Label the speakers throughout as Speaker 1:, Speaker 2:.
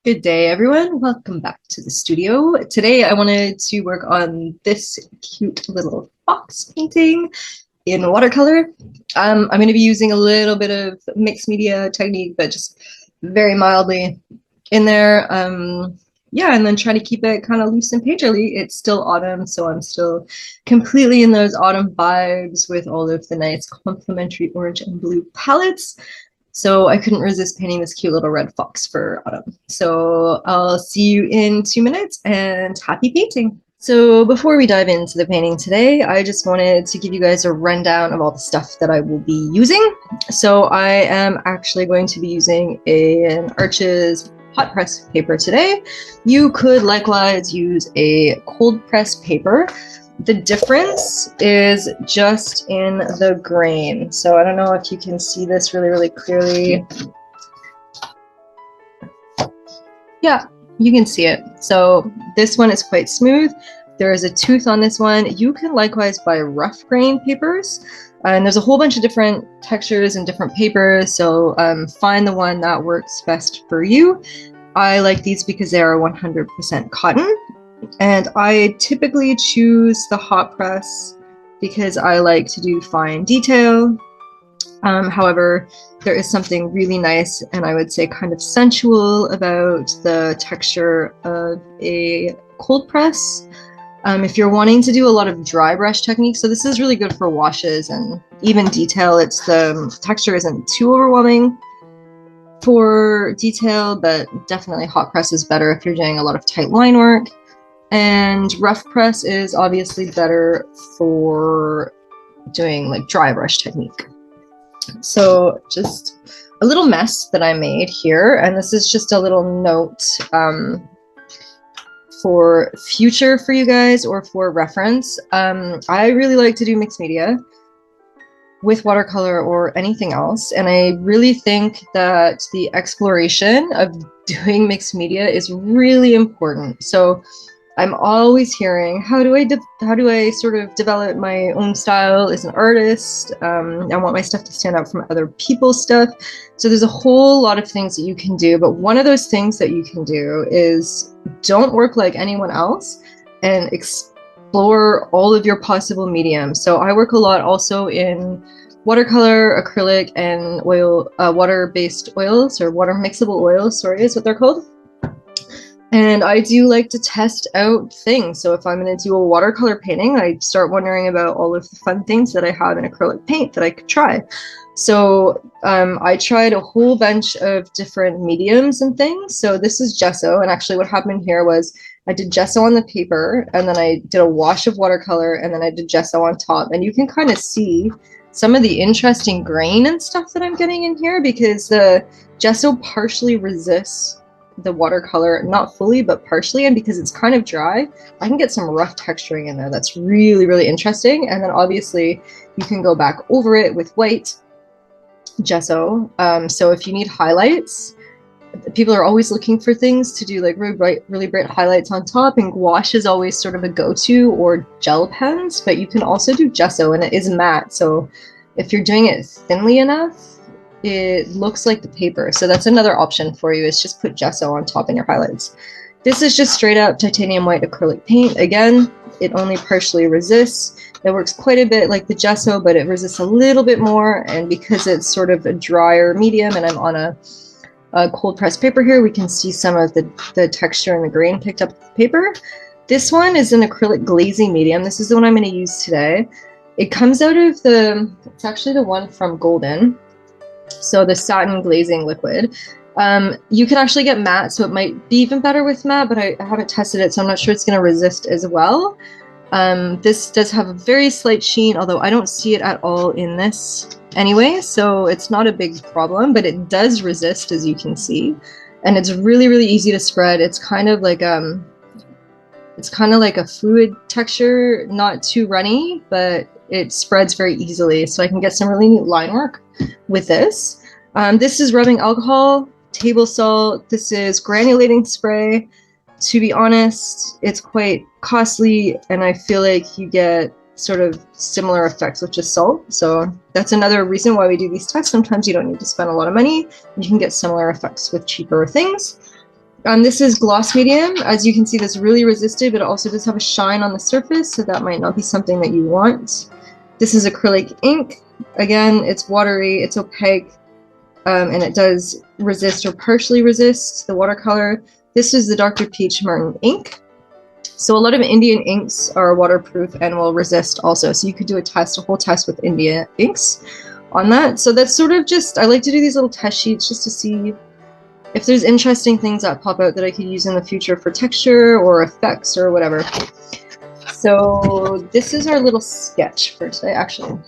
Speaker 1: Good day, everyone. Welcome back to the studio. Today, I wanted to work on this cute little fox painting in watercolor. I'm going to be using a little bit of mixed media technique, but just very mildly in there. Yeah, and then try to keep it kind of loose and painterly. It's still autumn, so I'm still completely in those autumn vibes with all of the nice complementary orange and blue palettes. So I couldn't resist painting this cute little red fox for autumn. So I'll see you in 2 minutes and happy painting. So before we dive into the painting today, I just wanted to give you guys a rundown of all the stuff that I will be using. So I am actually going to be using an Arches hot press paper today. You could likewise use a cold press paper. The difference is just in the grain. So I don't know if you can see this really clearly. Yeah, you can see it. So this one is quite smooth. There is a tooth on this one. You can likewise buy rough grain papers. And there's a whole bunch of different textures and different papers. So find the one that works best for you. I like these because they are 100% cotton. And I typically choose the hot press because I like to do fine detail. However, there is something really nice and I would say kind of sensual about the texture of a cold press. If you're wanting to do a lot of dry brush techniques, so this is really good for washes and even detail. The texture isn't too overwhelming for detail, but definitely hot press is better if you're doing a lot of tight line work. And rough press is obviously better for doing like dry brush technique. So just a little mess that I made here, and this is just a little note for future for you guys or for reference. I really like to do mixed media with watercolor or anything else, and I really think that the exploration of doing mixed media is really important. So I'm always hearing, how do I sort of develop my own style as an artist? I want my stuff to stand out from other people's stuff. So there's a whole lot of things that you can do, but one of those things that you can do is don't work like anyone else and explore all of your possible mediums. So I work a lot also in watercolor, acrylic, and oil, water-based oils, or water mixable oils, sorry, is what they're called. And I do like to test out things. So if I'm going to do a watercolor painting, I start wondering about all of the fun things that I have in acrylic paint that I could try. So I tried a whole bunch of different mediums and things. So this is gesso. And actually what happened here was I did gesso on the paper, and then I did a wash of watercolor, and then I did gesso on top. And you can kind of see some of the interesting grain and stuff that I'm getting in here because the gesso partially resists the watercolor, not fully, but partially, and because it's kind of dry, I can get some rough texturing in there that's really interesting. And then obviously you can go back over it with white gesso. So if you need highlights, people are always looking for things to do like really bright highlights on top, and gouache is always sort of a go-to, or gel pens, but you can also do gesso, and it is matte, so if you're doing it thinly enough, it looks like the paper. So that's another option for you, is just put gesso on top in your highlights. This is just straight up titanium white acrylic paint. Again, it only partially resists. It works quite a bit like the gesso, but it resists a little bit more. And because it's sort of a drier medium, and I'm on a cold press paper here, we can see some of the texture and the grain picked up with the paper. This one is an acrylic glazing medium. This is the one I'm going to use today. It comes out of it's actually the one from Golden. So the satin glazing liquid. You can actually get matte, so it might be even better with matte, but I haven't tested it, so I'm not sure it's going to resist as well. This does have a very slight sheen, although I don't see it at all in this anyway, so it's not a big problem, but it does resist, as you can see, and it's really easy to spread. It's kind of like a fluid texture, not too runny, but it spreads very easily, so I can get some really neat line work with this. This is rubbing alcohol, table salt. This is granulating spray. To be honest, it's quite costly, and I feel like you get sort of similar effects with just salt. So that's another reason why we do these tests. Sometimes you don't need to spend a lot of money. You can get similar effects with cheaper things. This is gloss medium. As you can see, that's really resistive, but it also does have a shine on the surface, so that might not be something that you want. This is acrylic ink. Again, it's watery, it's opaque, and it does resist or partially resist the watercolor. This is the Dr. Peach Martin ink. So a lot of Indian inks are waterproof and will resist also. So you could do a whole test with India inks on that. So that's sort of just, I like to do these little test sheets just to see if there's interesting things that pop out that I could use in the future for texture or effects or whatever. So this is our little sketch for today, actually.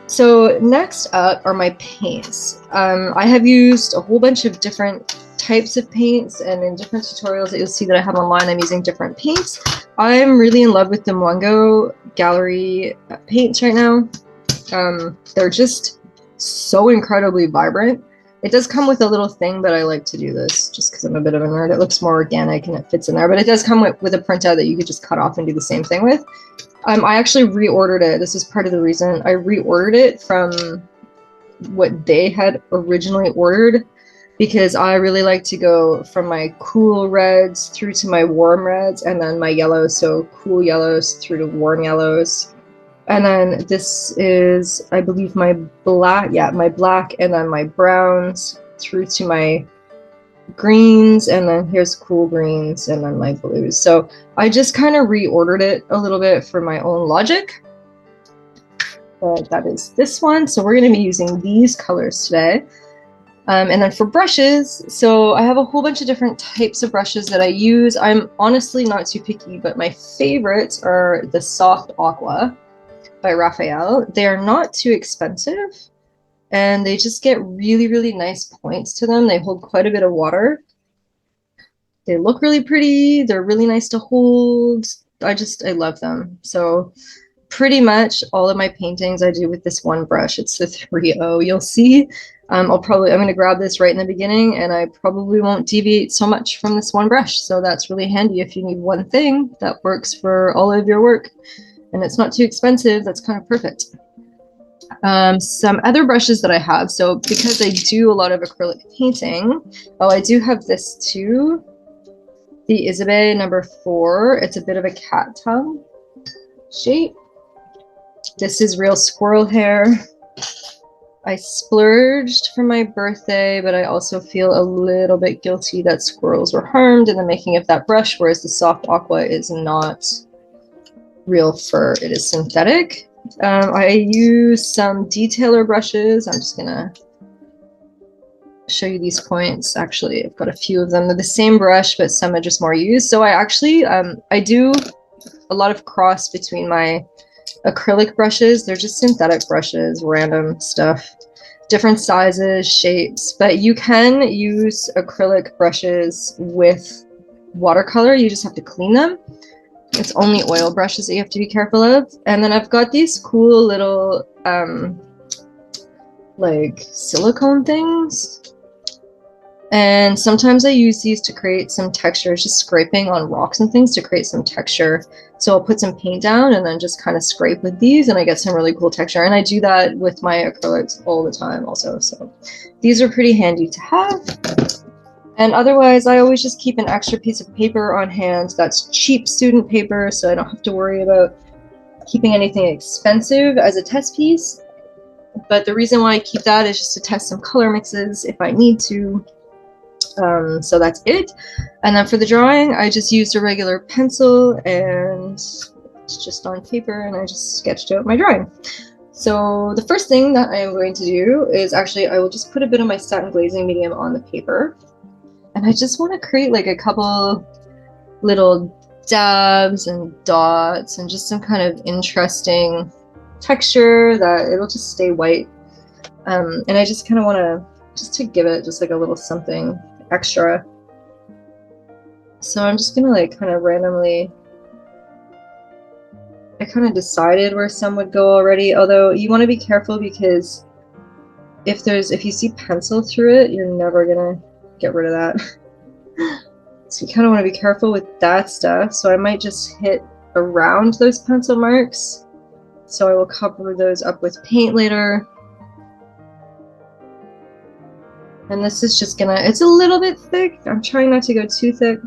Speaker 1: So next up are my paints. I have used a whole bunch of different types of paints, and in different tutorials that you'll see that I have online, I'm using different paints. I'm really in love with the Mwango Gallery paints right now. They're just so incredibly vibrant. It does come with a little thing, but I like to do this just because I'm a bit of a nerd. It looks more organic and it fits in there, but it does come with a printout that you could just cut off and do the same thing with. I actually reordered it. This is part of the reason I reordered it from what they had originally ordered, because I really like to go from my cool reds through to my warm reds and then my yellows, so cool yellows through to warm yellows. And then this is, I believe, my black, yeah, my black, and then my browns through to my greens, and then here's cool greens, and then my blues. So I just kind of reordered it a little bit for my own logic. But that is this one. So we're going to be using these colors today. And then for brushes, so I have a whole bunch of different types of brushes that I use. I'm honestly not too picky, but my favorites are the Soft Aqua by Raphael. They are not too expensive, and they just get really, really nice points to them. They hold quite a bit of water. They look really pretty. They're really nice to hold. I love them. So pretty much all of my paintings I do with this one brush. It's the 3.0. You'll see. I'm going to grab this right in the beginning, and I probably won't deviate so much from this one brush. So that's really handy if you need one thing that works for all of your work, and it's not too expensive. That's kind of perfect. Some other brushes that I have. So because I do a lot of acrylic painting, I do have this too. The Isabey number 4. It's a bit of a cat tongue shape. This is real squirrel hair. I splurged for my birthday, but I also feel a little bit guilty that squirrels were harmed in the making of that brush, whereas the Soft Aqua is not real fur, it is synthetic. I use some detailer brushes. I'm just gonna show you these points. Actually, I've got a few of them. They're the same brush, but some are just more used. So I actually, I do a lot of cross between my acrylic brushes. They're just synthetic brushes, random stuff, different sizes, shapes, but you can use acrylic brushes with watercolor. You just have to clean them. It's only oil brushes that you have to be careful of. And then I've got these cool little like silicone things, and sometimes I use these to create some texture, just scraping on rocks and things to create some texture. So I'll put some paint down and then just kind of scrape with these, and I get some really cool texture. And I do that with my acrylics all the time also. So these are pretty handy to have. And otherwise, I always just keep an extra piece of paper on hand that's cheap student paper, so I don't have to worry about keeping anything expensive as a test piece. But the reason why I keep that is just to test some color mixes if I need to. So that's it. And then for the drawing, I just used a regular pencil, and it's just on paper, and I just sketched out my drawing. So the first thing that I am going to do is actually, I will just put a bit of my satin glazing medium on the paper. And I just want to create like a couple little dabs and dots and just some kind of interesting texture that it'll just stay white. And I just kind of want to, just to give it just like a little something extra. So I'm just gonna like kind of randomly, I kind of decided where some would go already, although you want to be careful because if you see pencil through it, you're never gonna get rid of that. So you kind of want to be careful with that stuff. So I might just hit around those pencil marks. So I will cover those up with paint later. And this is just gonna, it's a little bit thick. I'm trying not to go too thick.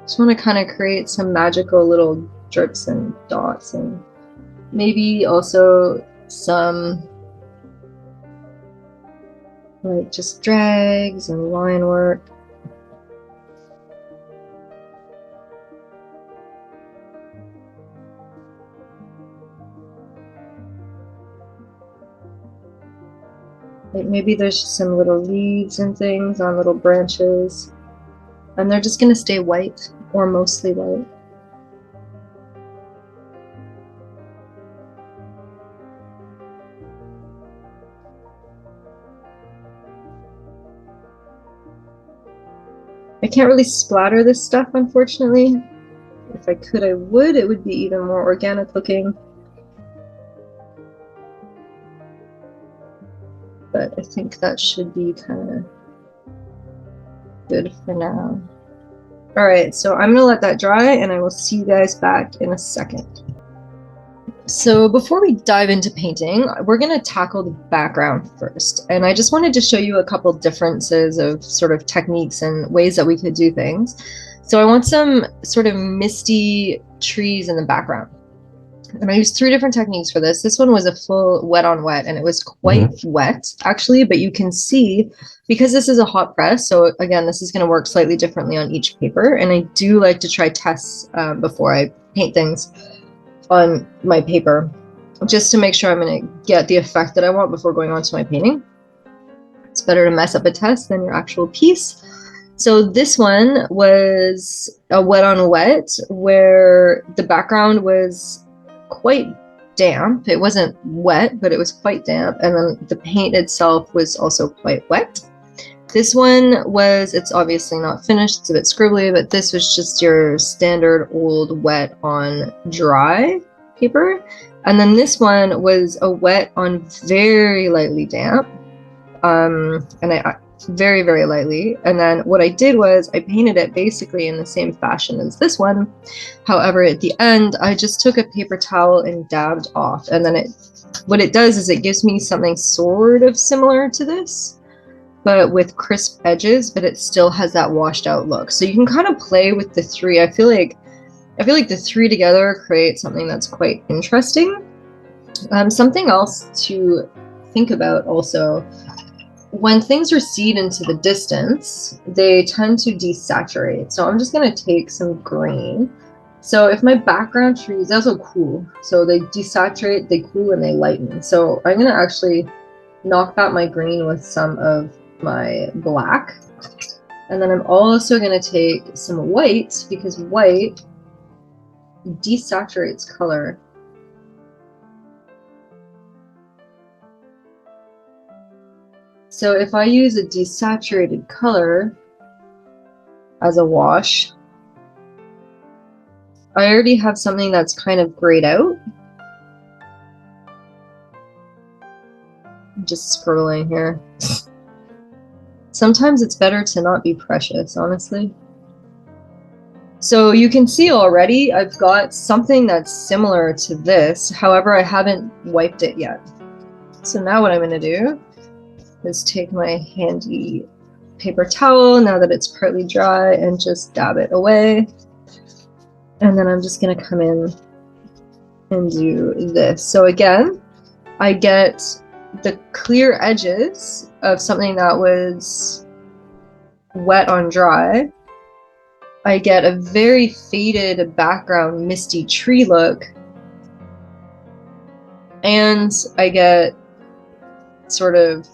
Speaker 1: Just want to kind of create some magical little drips and dots, and maybe also some like just drags and line work. Like maybe there's just some little leaves and things on little branches, and they're just gonna stay white or mostly white. I can't really splatter this stuff, unfortunately. If I could, I would. It would be even more organic looking. But I think that should be kind of good for now. All right, so I'm gonna let that dry and I will see you guys back in a second. So before we dive into painting, we're gonna tackle the background first. And I just wanted to show you a couple differences of sort of techniques and ways that we could do things. So I want some sort of misty trees in the background. And I used 3 different techniques for this. This one was a full wet on wet, and it was quite wet actually, but you can see because this is a hot press, so again, this is going to work slightly differently on each paper, and I do like to try tests before I paint things on my paper, just to make sure I'm going to get the effect that I want before going on to my painting. It's better to mess up a test than your actual piece. So this one was a wet on wet, where the background was quite damp. It wasn't wet, but it was quite damp, and then the paint itself was also quite wet. This one was, it's obviously not finished, it's a bit scribbly, but this was just your standard old wet on dry paper. And then this one was a wet on very lightly damp, and I very, very lightly. And then what I did was I painted it basically in the same fashion as this one. However, at the end, I just took a paper towel and dabbed off. And then what it does is it gives me something sort of similar to this, but with crisp edges, but it still has that washed out look. So you can kind of play with the 3. I feel like the 3 together create something that's quite interesting. Something else to think about also, when things recede into the distance, they tend to desaturate. So I'm just going to take some green. So if my background trees also cool, so they desaturate, they cool, and they lighten. So I'm going to actually knock out my green with some of my black. And then I'm also going to take some white, because white desaturates color. So if I use a desaturated color as a wash, I already have something that's kind of grayed out. I'm just scribbling here. Sometimes it's better to not be precious, honestly. So you can see already I've got something that's similar to this. However, I haven't wiped it yet. So now what I'm going to do is take my handy paper towel, now that it's partly dry, and just dab it away. And then I'm just going to come in and do this. So again, I get the clear edges of something that was wet on dry. I get a very faded background, misty tree look. And I get sort of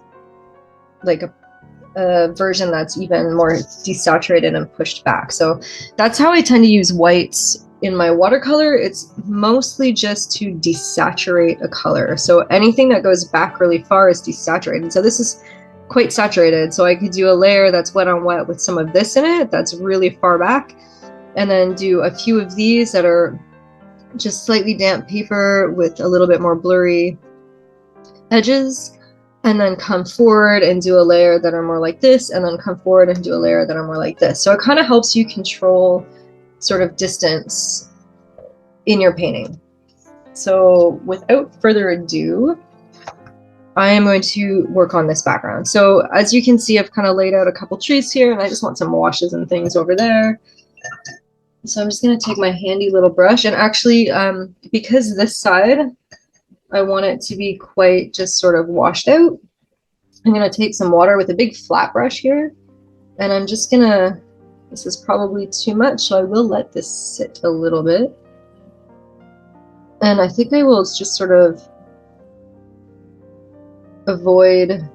Speaker 1: like a version that's even more desaturated and pushed back. So that's how I tend to use whites in my watercolor. It's mostly just to desaturate a color. So anything that goes back really far is desaturated. So this is quite saturated. So I could do a layer that's wet on wet with some of this in it that's really far back, and then do a few of these that are just slightly damp paper with a little bit more blurry edges, and then come forward and do a layer that are more like this, and then come forward and do a layer that are more like this. So it kind of helps you control sort of distance in your painting. So without further ado, I am going to work on this background. So as you can see, I've kind of laid out a couple trees here, and I just want some washes and things over there. So I'm just going to take my handy little brush, and actually, because this side, I want it to be quite just sort of washed out, I'm going to take some water with a big flat brush here, and I'm just going to, this is probably too much, so I will let this sit a little bit. And I think I will just sort of avoid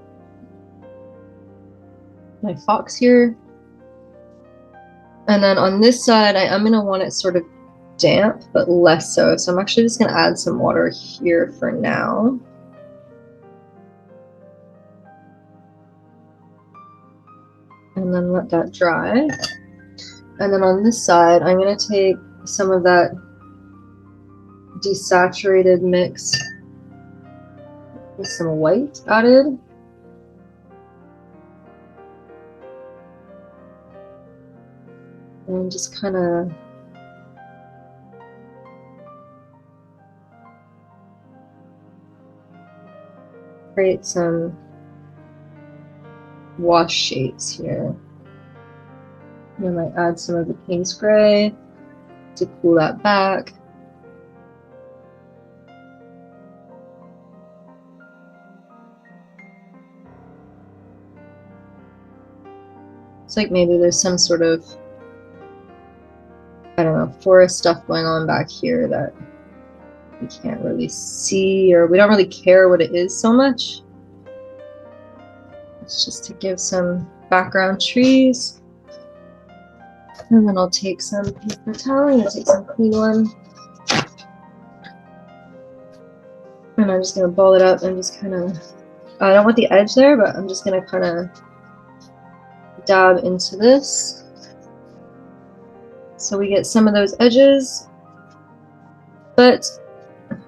Speaker 1: my fox here. And then on this side, I'm going to want it sort of damp, but less so. So I'm actually just going to add some water here for now. And then let that dry. And then on this side, I'm going to take some of that desaturated mix with some white added. And just kind of create some wash shapes here. I might add some of the Payne's Gray to cool that back. It's like maybe there's some sort of, I don't know, forest stuff going on back here that we can't really see, or we don't really care what it is so much. It's just to give some background trees. And then I'll take some paper towel. I'm going to take some clean one. And I'm just going to ball it up and just kind of, I don't want the edge there, but I'm just going to kind of dab into this. So we get some of those edges, but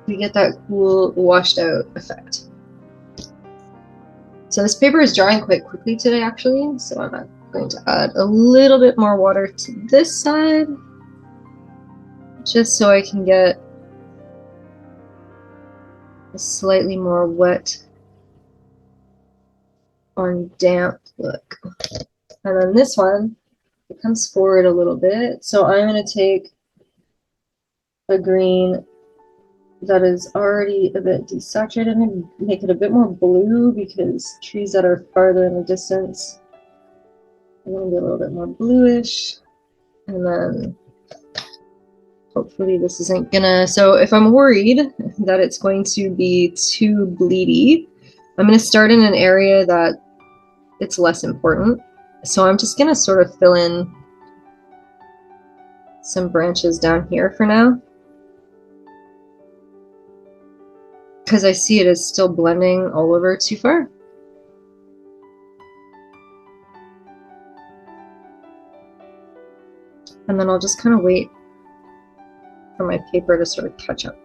Speaker 1: we get that cool washed out effect. So this paper is drying quite quickly today, actually. So I'm going to add a little bit more water to this side, just so I can get a slightly more wet on damp look. And then this one, it comes forward a little bit. So I'm going to take a green that is already a bit desaturated and make it a bit more blue, because trees that are farther in the distance are going to be a little bit more bluish. And then hopefully this isn't gonna, so if I'm worried that it's going to be too bleedy, I'm going to start in an area that it's less important. So I'm just going to sort of fill in some branches down here for now, because I see it is still blending all over too far. And then I'll just kind of wait for my paper to sort of catch up.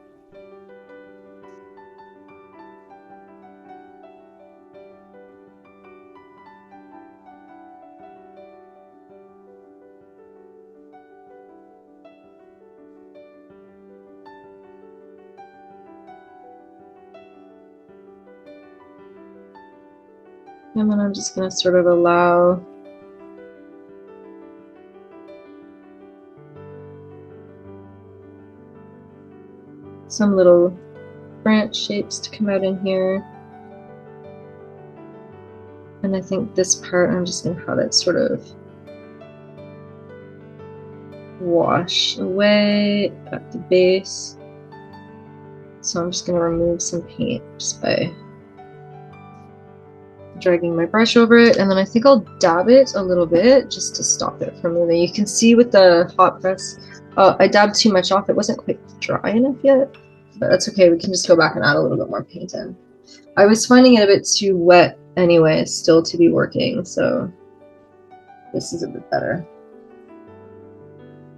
Speaker 1: And then I'm just going to sort of allow some little branch shapes to come out in here. And I think this part, I'm just going to have it sort of wash away at the base. So I'm just going to remove some paint just by dragging my brush over it, and then I think I'll dab it a little bit just to stop it from moving. You can see with the hot press, I dabbed too much off. It wasn't quite dry enough yet, but that's okay. We can just go back and add a little bit more paint in. I was finding it a bit too wet anyway, still to be working, so this is a bit better.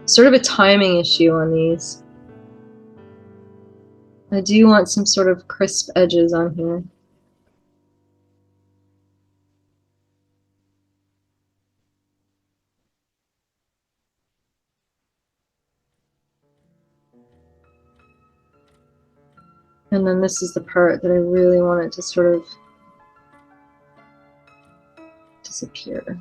Speaker 1: Sort of a timing issue on these. I do want some sort of crisp edges on here. And then this is the part that I really want it to sort of disappear.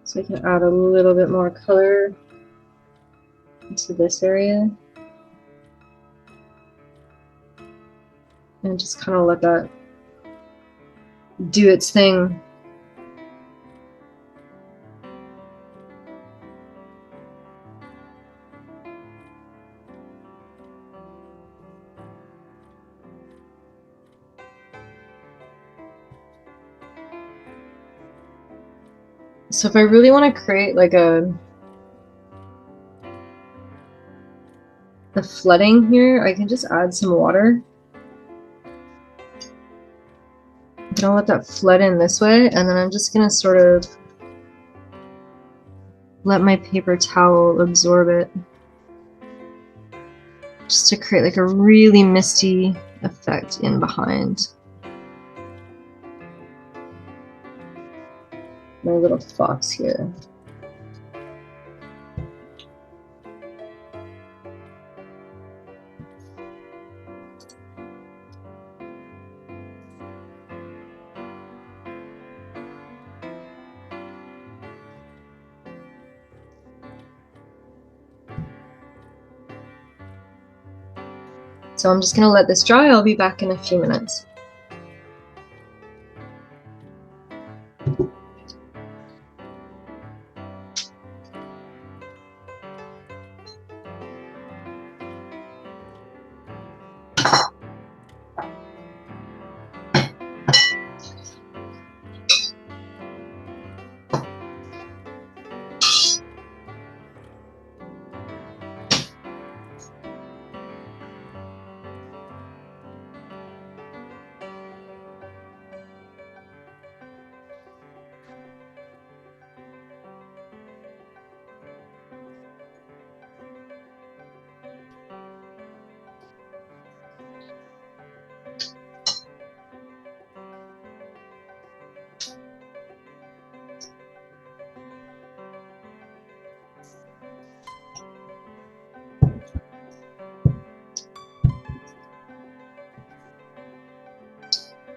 Speaker 1: So I can add a little bit more color into this area. And just kind of let that do its thing. So if I really want to create like a flooding here, I can just add some water. And I'll let that flood in this way, and then I'm just gonna sort of let my paper towel absorb it, just to create like a really misty effect in behind my little fox here. So I'm just gonna let this dry. I'll be back in a few minutes.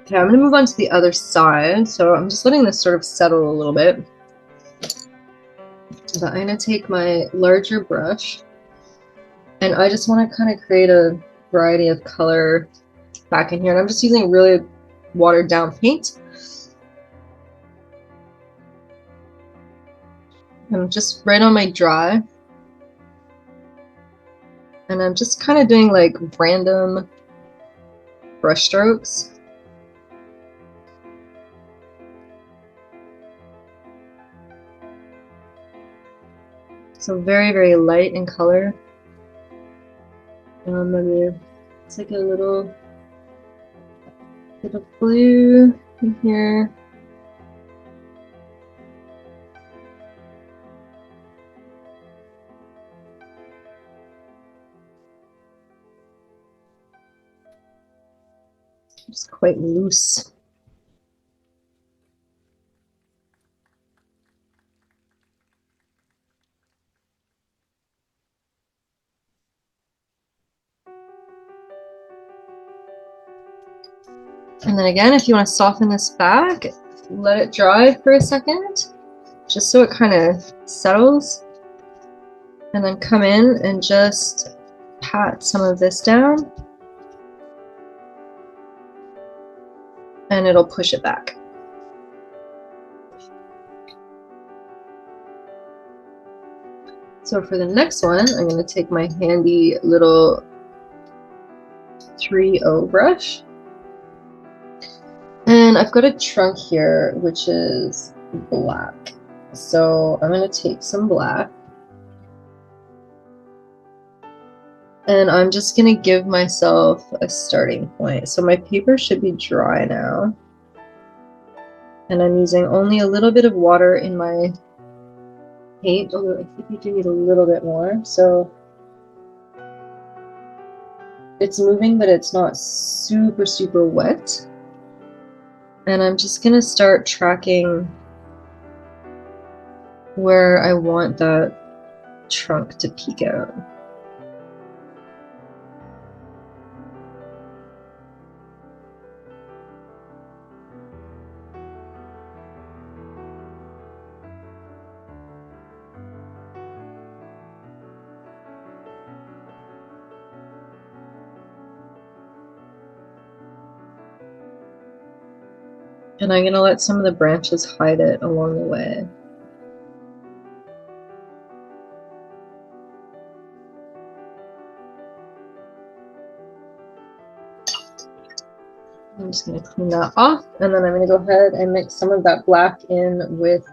Speaker 1: Okay, I'm gonna move on to the other side. So I'm just letting this sort of settle a little bit. But I'm gonna take my larger brush, and I just want to kind of create a variety of color back in here. And I'm just using really watered down paint. I'm just right on my dry. And I'm just kind of doing like random brush strokes. So very, very light in color. Maybe it's like a little bit of blue in here. It's quite loose. And then again, if you want to soften this back, let it dry for a second, just so it kind of settles. And then come in and just pat some of this down. And it'll push it back. So for the next one, I'm going to take my handy little 3O brush. And I've got a trunk here, which is black. So I'm going to take some black. And I'm just going to give myself a starting point. So my paper should be dry now. And I'm using only a little bit of water in my paint, although I think you do need a little bit more. So it's moving, but it's not super, super wet. And I'm just going to start tracking where I want that trunk to peek out. And I'm gonna let some of the branches hide it along the way. I'm just going to clean that off, and then I'm going to go ahead and mix some of that black in with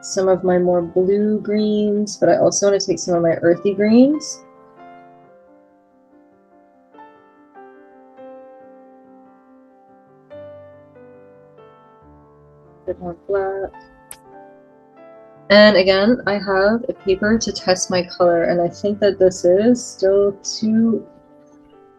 Speaker 1: some of my more blue greens, but I also want to take some of my earthy greens. A bit more black. And again, I have a paper to test my color, and I think that this is still too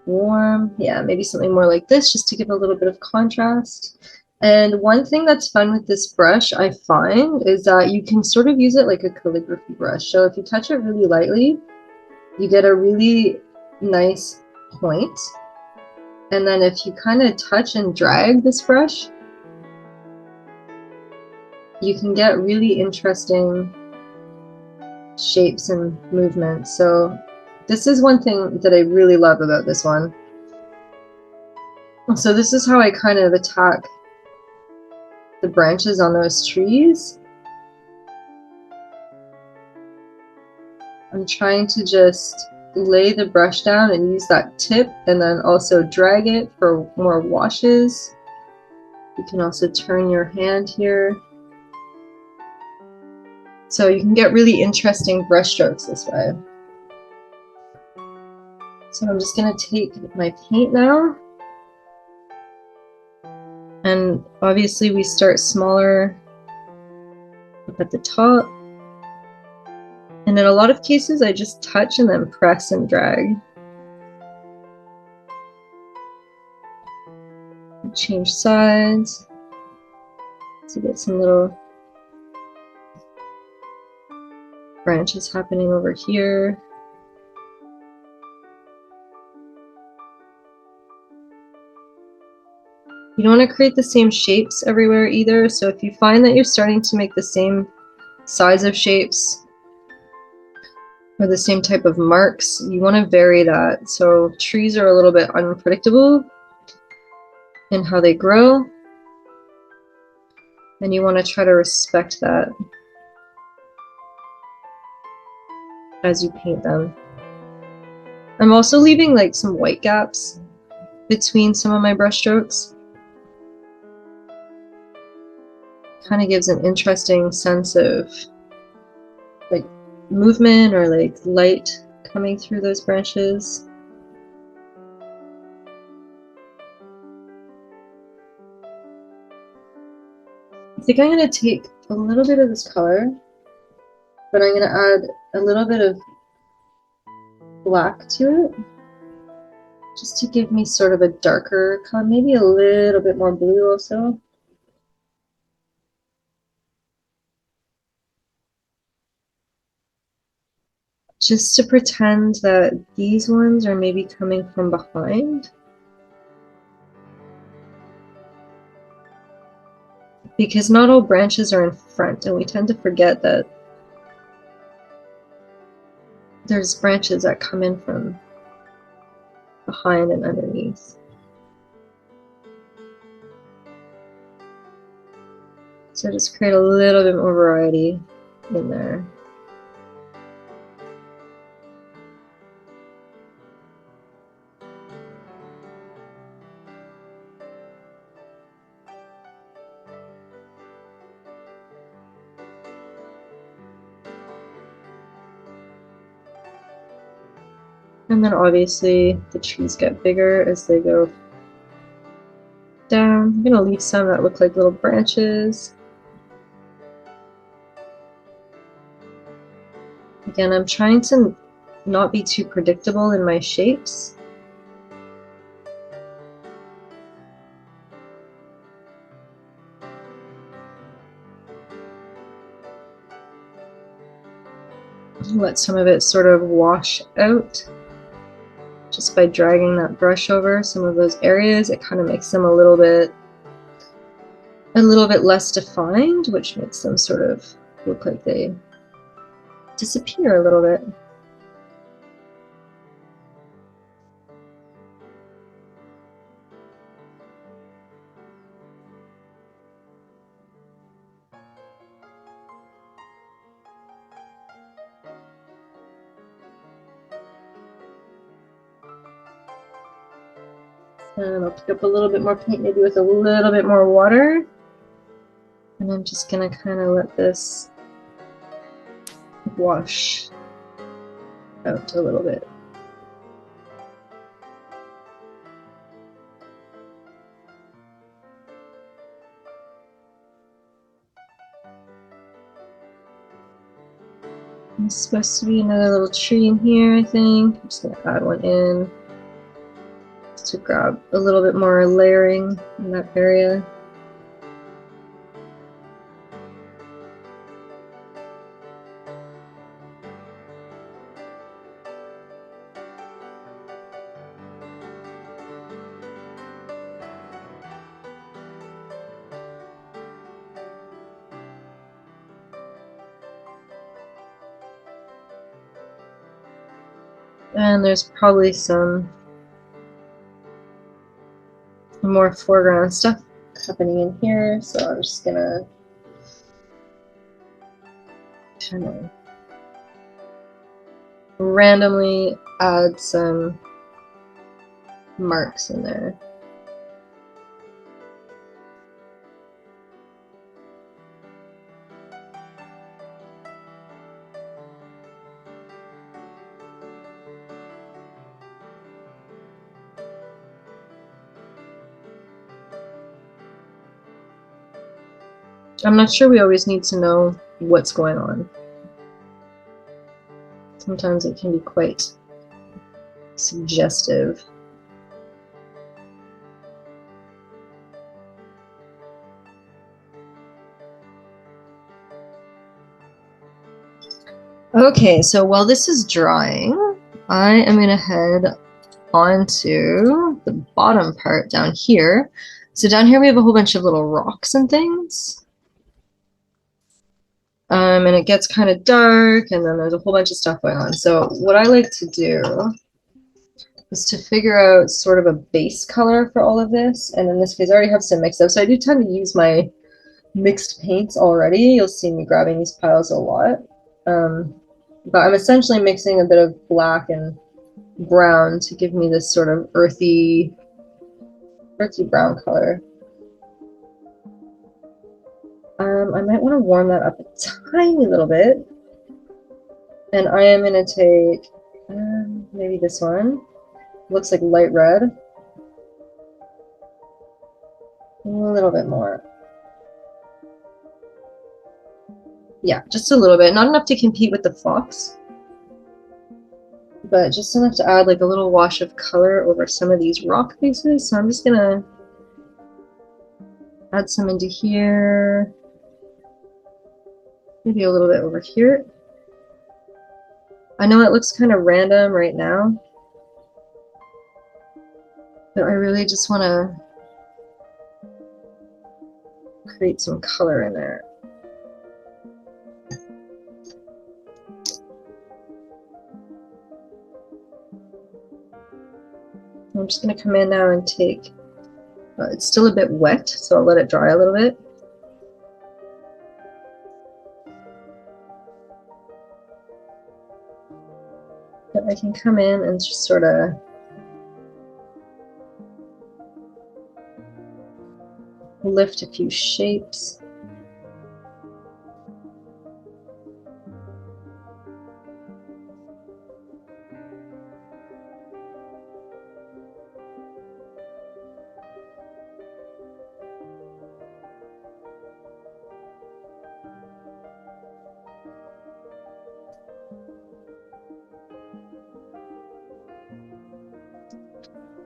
Speaker 1: warm. Yeah, maybe something more like this, just to give a little bit of contrast. And one thing that's fun with this brush, I find, is that you can sort of use it like a calligraphy brush. So if you touch it really lightly, you get a really nice point. And then if you kind of touch and drag this brush, you can get really interesting shapes and movements. So this is one thing that I really love about this one. So this is how I kind of attack the branches on those trees. I'm trying to just lay the brush down and use that tip, and then also drag it for more washes. You can also turn your hand here. So you can get really interesting brush strokes this way. So I'm just going to take my paint now. And obviously we start smaller up at the top. And in a lot of cases, I just touch and then press and drag. Change sides to get some little branches happening over here. You don't want to create the same shapes everywhere either. So if you find that you're starting to make the same size of shapes or the same type of marks, you want to vary that. So trees are a little bit unpredictable in how they grow, and you want to try to respect that as you paint them. I'm also leaving like some white gaps between some of my brush strokes. Kind of gives an interesting sense of like movement or like light coming through those branches. I think I'm going to take a little bit of this color, but I'm going to add a little bit of black to it, just to give me sort of a darker color, maybe a little bit more blue also. Just to pretend that these ones are maybe coming from behind. Because not all branches are in front, and we tend to forget that there's branches that come in from behind and underneath. So just create a little bit more variety in there. And then obviously the trees get bigger as they go down. I'm going to leave some that look like little branches. Again, I'm trying to not be too predictable in my shapes. let some of it sort of wash out just by dragging that brush over some of those areas. It kind of makes them a little bit less defined, which makes them sort of look like they disappear a little bit. And I'll pick up a little bit more paint, maybe with a little bit more water. And I'm just gonna kind of let this wash out a little bit. There's supposed to be another little tree in here, I think. I'm just gonna add one in just to grab a little bit more layering in that area. And there's probably some more foreground stuff happening in here, so I'm just gonna kind of randomly add some marks in there. I'm not sure we always need to know what's going on. Sometimes it can be quite suggestive. Okay, so while this is drying, I am going to head onto the bottom part down here. So down here we have a whole bunch of little rocks and things. And it gets kind of dark, and then there's a whole bunch of stuff going on. So what I like to do is to figure out sort of a base color for all of this. And in this case, I already have some mixed up. So I do tend to use my mixed paints already. You'll see me grabbing these piles a lot. But I'm essentially mixing a bit of black and brown to give me this sort of earthy brown color. I might want to warm that up a tiny little bit. And I am going to take maybe this one. Looks like light red. A little bit more. Yeah, just a little bit. Not enough to compete with the fox, but just enough to add like a little wash of color over some of these rock faces. So I'm just going to add some into here. Maybe a little bit over here. I know it looks kind of random right now, but I really just want to create some color in there. I'm just going to come in now and take, it's still a bit wet, so I'll let it dry a little bit. But I can come in and just sort of lift a few shapes.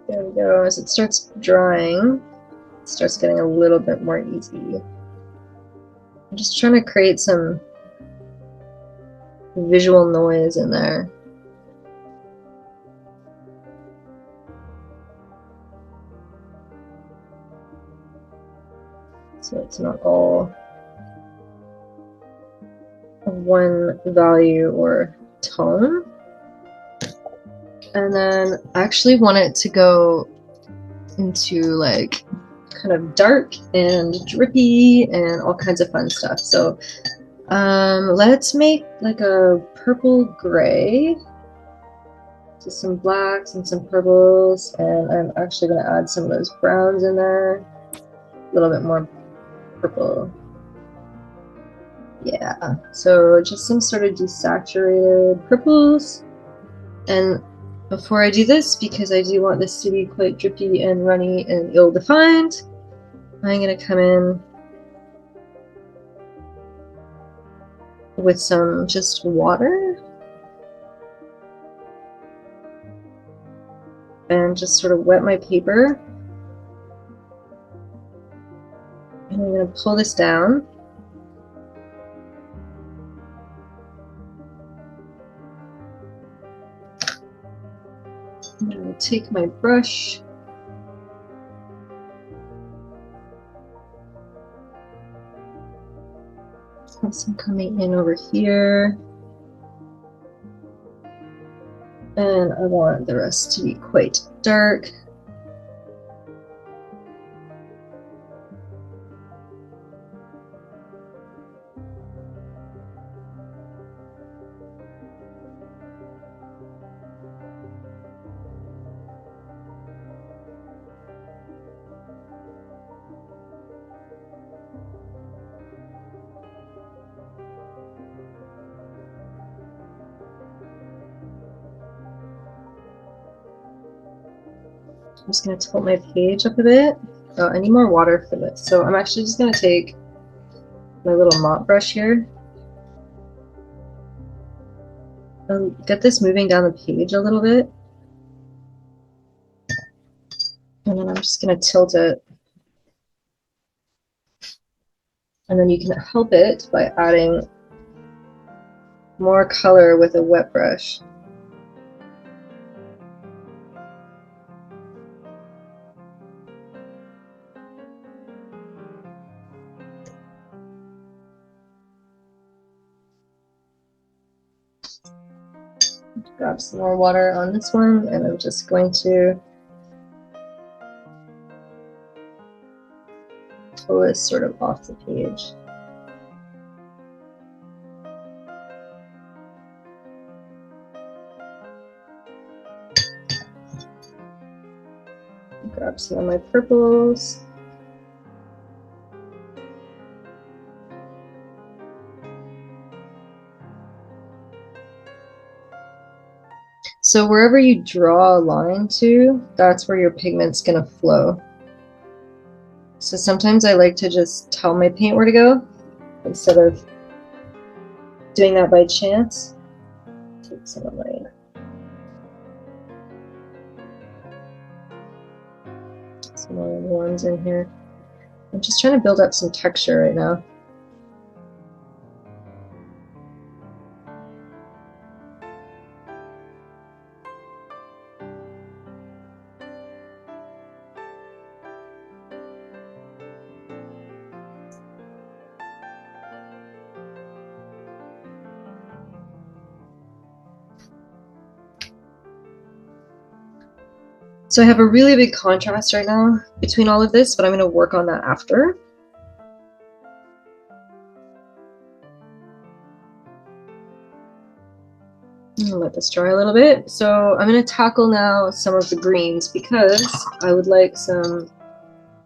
Speaker 1: There we go. As it starts drying, it starts getting a little bit more easy. I'm just trying to create some visual noise in there. So it's not all one value or tone. And then I actually want it to go into like kind of dark and drippy and all kinds of fun stuff. So let's make like a purple gray, just some blacks and some purples, and I'm actually going to add some of those browns in there, a little bit more purple. Yeah, so just some sort of desaturated purples. And before I do this, because I do want this to be quite drippy and runny and ill-defined, I'm going to come in with some just water and just sort of wet my paper. And I'm going to pull this down. I'm going to take my brush have some coming in over here, and I want the rest to be quite dark. I'm just going to tilt my page up a bit. Oh, I need more water for this. So I'm actually just going to take my little mop brush here and get this moving down the page a little bit. And then I'm just going to tilt it. And then you can help it by adding more color with a wet brush. Grab some more water on this one, and I'm just going to pull this sort of off the page. Grab some of my purples. So wherever you draw a line to, that's where your pigment's gonna flow. So sometimes I like to just tell my paint where to go instead of doing that by chance. Take some of my more ones in here. I'm just trying to build up some texture right now. So I have a really big contrast right now between all of this, but I'm going to work on that after. I'm gonna let this dry a little bit. So I'm going to tackle now some of the greens because I would like some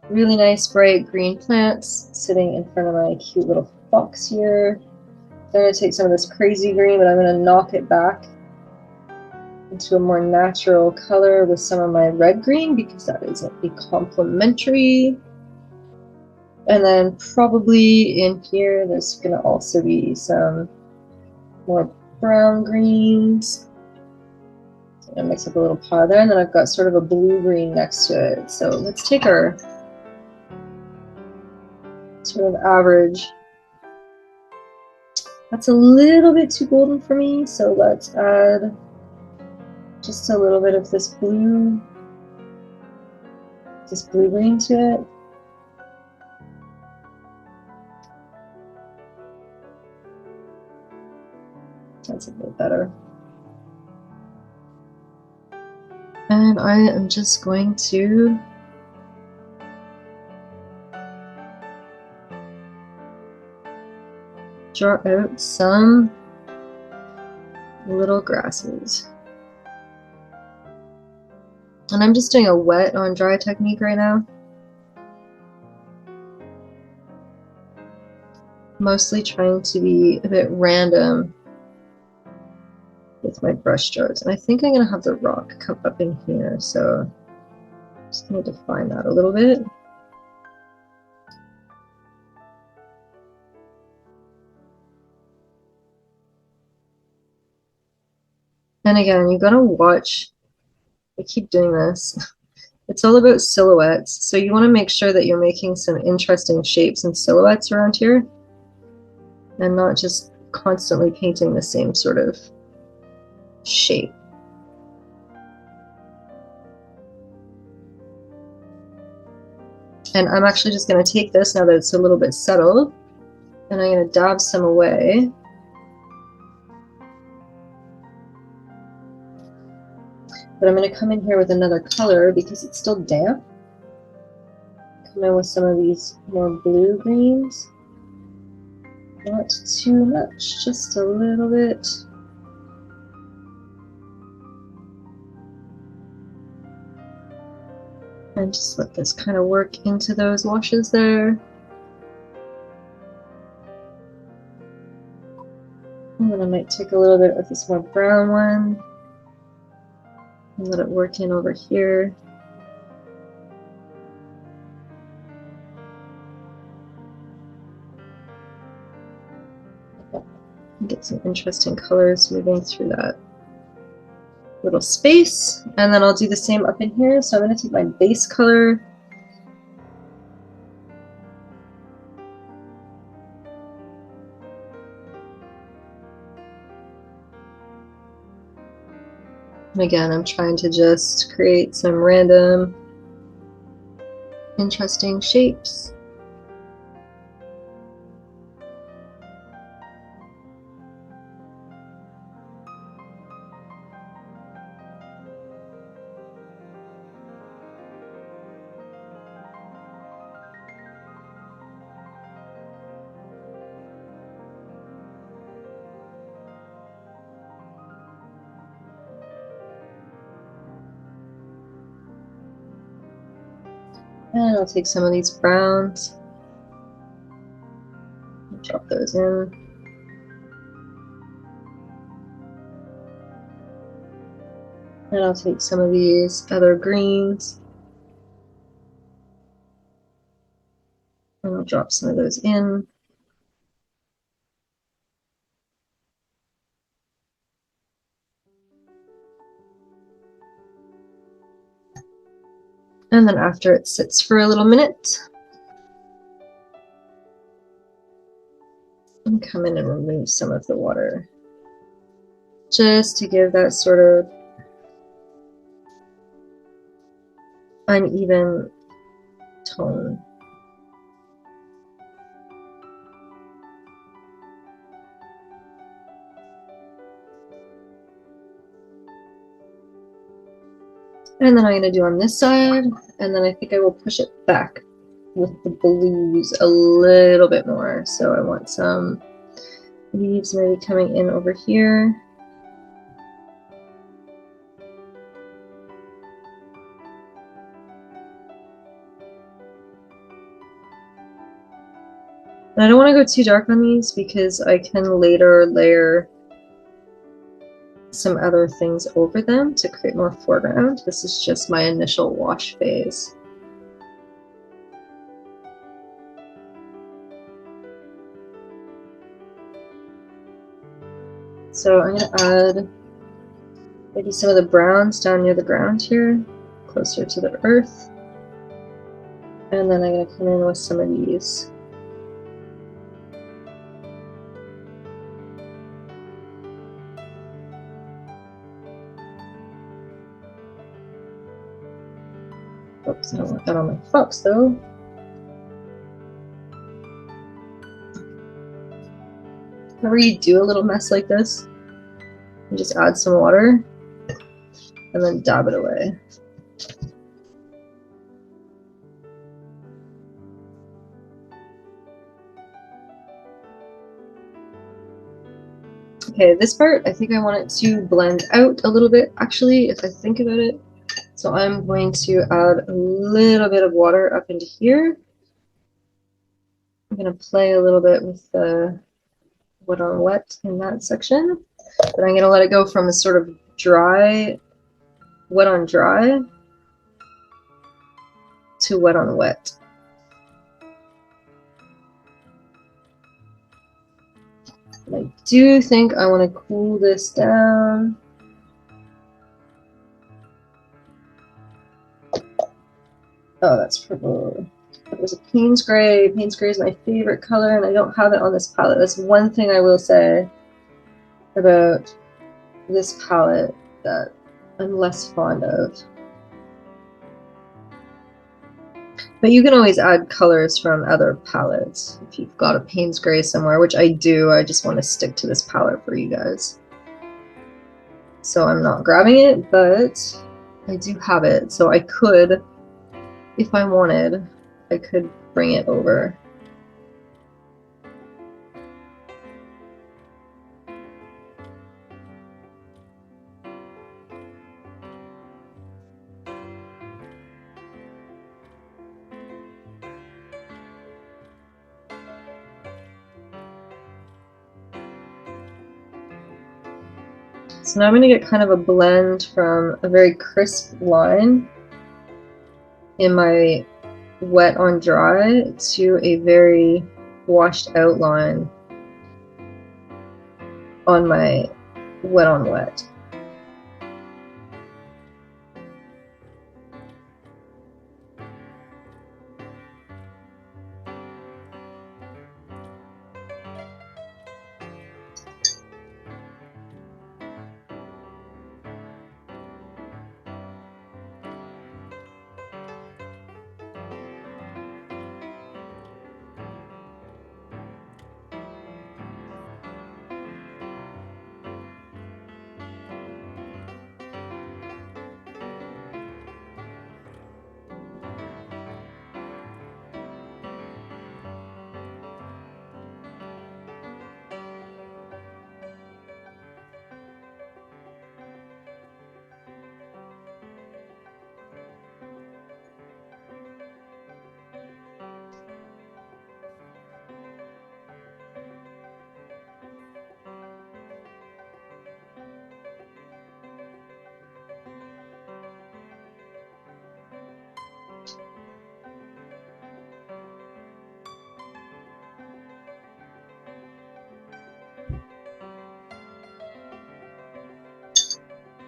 Speaker 1: really nice bright green plants sitting in front of my cute little box here. I'm going to take some of this crazy green, but I'm going to knock it back into a more natural color with some of my red green because that is a complementary. And then probably in here there's going to also be some more brown greens. I'm going to mix up a little pile there, and then I've got sort of a blue-green next to it. So let's take our sort of average That's a little bit too golden for me, so let's add just a little bit of this blue green to it. That's a bit better. And I am just going to draw out some little grasses. And I'm just doing a wet on dry technique right now. Mostly trying to be a bit random with my brush strokes. And I think I'm going to have the rock come up in here, so I'm just going to define that a little bit. And again, you got to watch. I keep doing this. It's all about silhouettes, so you want to make sure that you're making some interesting shapes and silhouettes around here and not just constantly painting the same sort of shape. And I'm actually just going to take this now that it's a little bit settled, and I'm going to dab some away. But I'm going to come in here with another color because it's still damp. Come in with some of these more blue greens. Not too much, just a little bit. And just let this kind of work into those washes there. And then I might take a little bit of this more brown one and let it work in over here. Get some interesting colors moving through that little space. And then I'll do the same up in here. So I'm going to take my base color. And again, I'm trying to just create some random interesting shapes. And I'll take some of these browns, drop those in. And I'll take some of these other greens, and I'll drop some of those in. And then after it sits for a little minute, and come in and remove some of the water, just to give that sort of uneven tone. And then I'm going to do on this side, and then I think I will push it back with the blues a little bit more. So I want some leaves maybe coming in over here. And I don't want to go too dark on these because I can later layer some other things over them to create more foreground. This is just my initial wash phase. So I'm going to add maybe some of the browns down near the ground here, closer to the earth. And then I'm going to come in with some of these Oops, I don't want that on my fox though. Whenever you do a little mess like this, you just add some water and then dab it away. Okay, this part, I think I want it to blend out a little bit, actually, if I think about it. So I'm going to add a little bit of water up into here. I'm going to play a little bit with the wet on wet in that section, but I'm going to let it go from a sort of dry, wet on dry, to wet on wet. And I do think I want to cool this down. Oh, that's purple. It was a Payne's Gray. Payne's Gray is my favorite color, and I don't have it on this palette. That's one thing I will say about this palette that I'm less fond of. But you can always add colors from other palettes if you've got a Payne's Gray somewhere, which I do. I just want to stick to this palette for you guys. So I'm not grabbing it, but I do have it. So I could, if I wanted, I could bring it over. So now I'm going to get kind of a blend from a very crisp line in my wet on dry to a very washed out line on my wet on wet.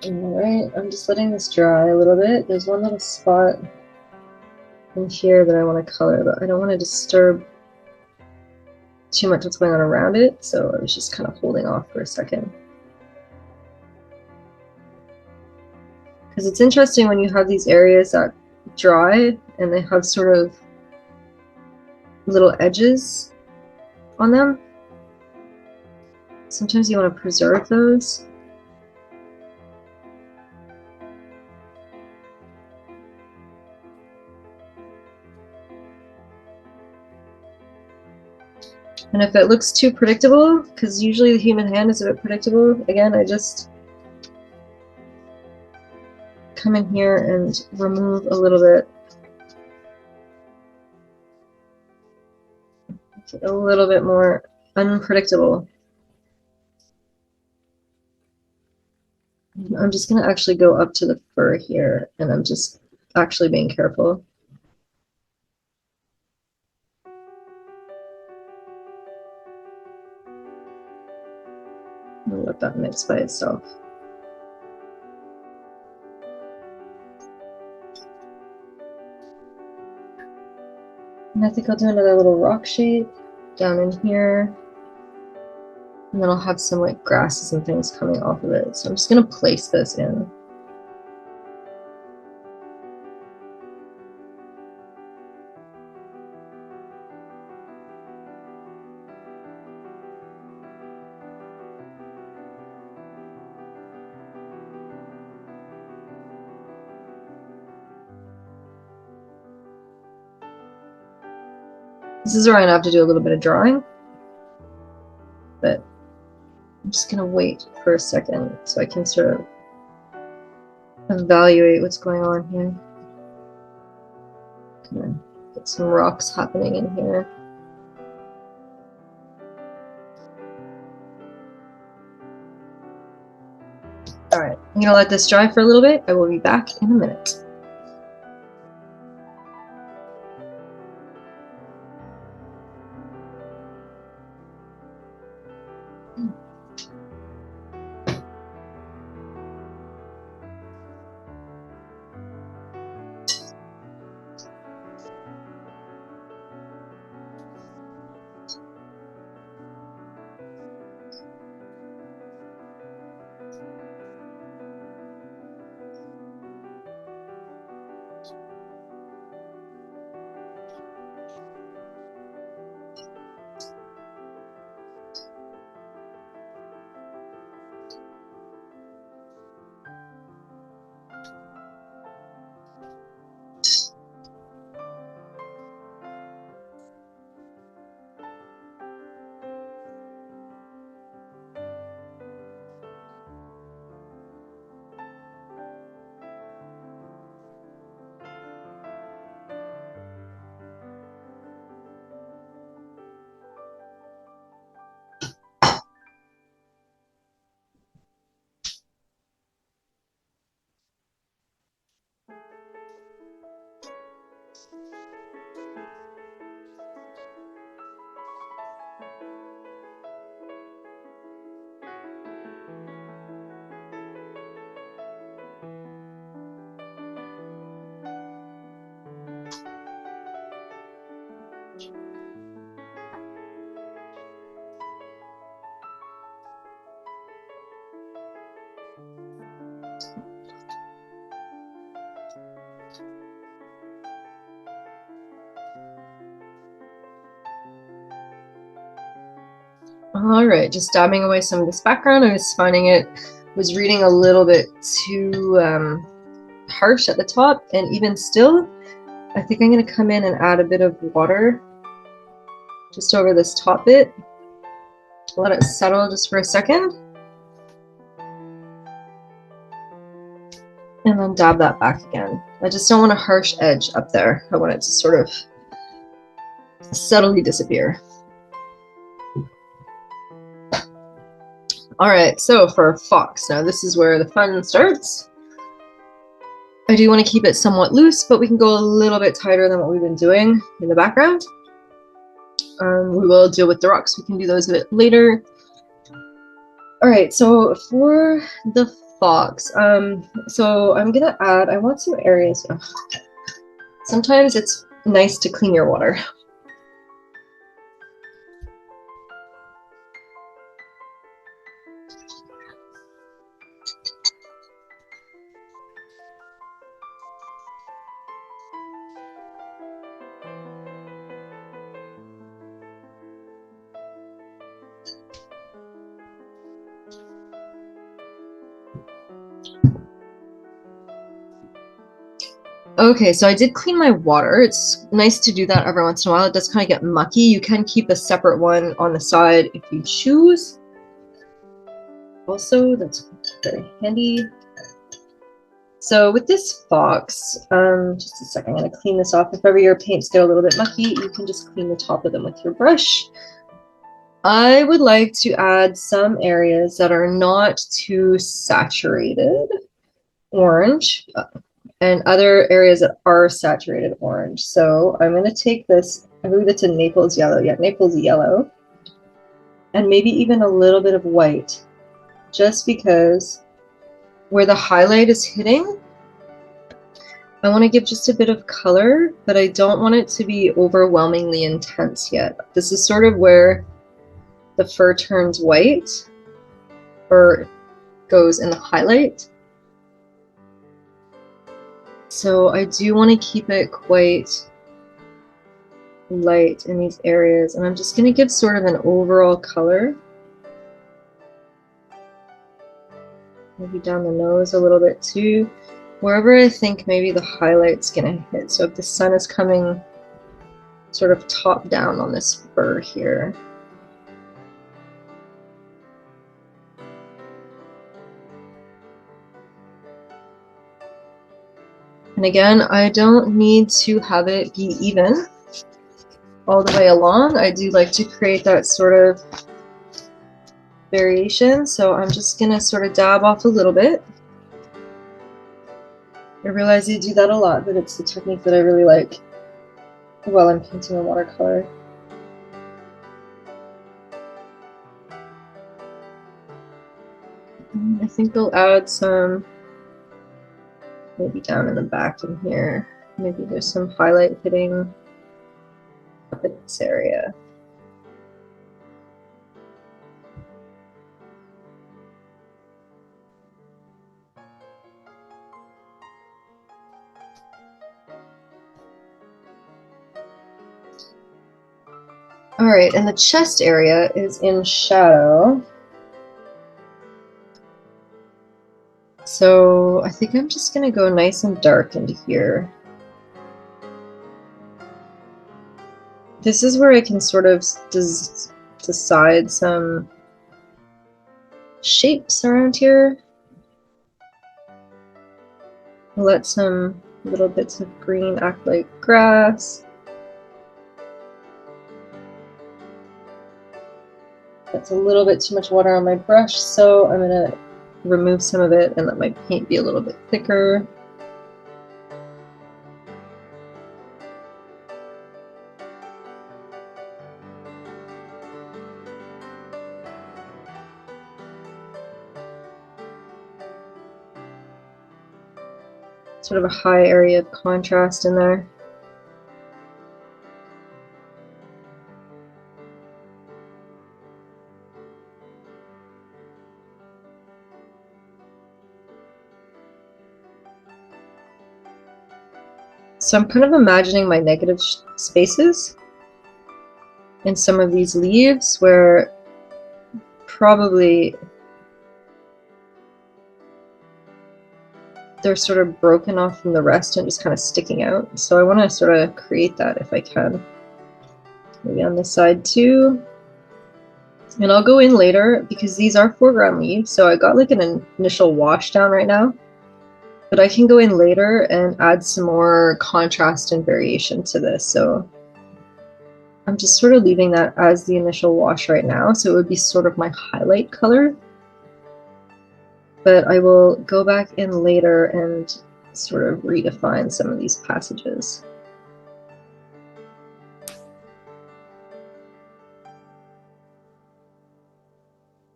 Speaker 1: Alright, I'm just letting this dry a little bit. There's one little spot in here that I want to color, but I don't want to disturb too much what's going on around it, so I was just kind of holding off for a second. Because it's interesting when you have these areas that dry and they have sort of little edges on them. Sometimes you want to preserve those. And if it looks too predictable, because usually the human hand is a bit predictable, again, I just come in here and remove a little bit. Make it a little bit more unpredictable. I'm just going to actually go up to the fur here, and I'm just actually being careful. I'll let that mix by itself. And I think I'll do another little rock shape down in here. And then I'll have some like grasses and things coming off of it. So I'm just going to place this in. This is where I'm gonna have to do a little bit of drawing, but I'm just gonna wait for a second so I can sort of evaluate what's going on here. Gonna get some rocks happening in here. All right, I'm gonna let this dry for a little bit. I will be back in a minute. All right, just dabbing away some of this background. I was finding it was reading a little bit too harsh at the top, and even still, I think I'm going to come in and add a bit of water just over this top bit. Let it settle just for a second. And then dab that back again. I just don't want a harsh edge up there. I want it to sort of subtly disappear. All right, so for fox, now this is where the fun starts. I do want to keep it somewhat loose, but we can go a little bit tighter than what we've been doing in the background. We will deal with the rocks. We can do those a bit later. All right, so for the fox, so I'm gonna add, I want some areas. Oh, sometimes it's nice to clean your water. Okay, so I did clean my water. It's nice to do that every once in a while. It does kind of get mucky. You can keep a separate one on the side if you choose. Also, that's very handy. So with this fox, just a second, I'm going to clean this off. If ever your paints get a little bit mucky, you can just clean the top of them with your brush. I would like to add some areas that are not too saturated orange, and other areas that are saturated orange. So I'm going to take this, I believe it's a Naples yellow. Yeah, Naples yellow. And maybe even a little bit of white, just because where the highlight is hitting, I want to give just a bit of color, but I don't want it to be overwhelmingly intense yet. This is sort of where the fur turns white or goes in the highlight. So I do want to keep it quite light in these areas, and I'm just going to give sort of an overall color. Maybe down the nose a little bit too, wherever I think maybe the highlight's going to hit. So if the sun is coming sort of top down on this fur here. And again, I don't need to have it be even all the way along. I do like to create that sort of variation, so I'm just gonna sort of dab off a little bit. I realize you do that a lot, but it's the technique that I really like while I'm painting in watercolor. I think I'll add some, maybe down in the back in here. Maybe there's some highlight hitting up in this area. All right, and the chest area is in shadow. So I think I'm just gonna go nice and dark into here. This is where I can sort of decide some shapes around here. Let some little bits of green act like grass. That's a little bit too much water on my brush, so I'm gonna remove some of it and let my paint be a little bit thicker. Sort of a high area of contrast in there. So I'm kind of imagining my negative spaces in some of these leaves where probably they're sort of broken off from the rest and just kind of sticking out. So I want to sort of create that if I can. Maybe on this side too. And I'll go in later because these are foreground leaves. So I got like an initial wash down right now. But I can go in later and add some more contrast and variation to this. So I'm just sort of leaving that as the initial wash right now. So it would be sort of my highlight color. But I will go back in later and sort of redefine some of these passages.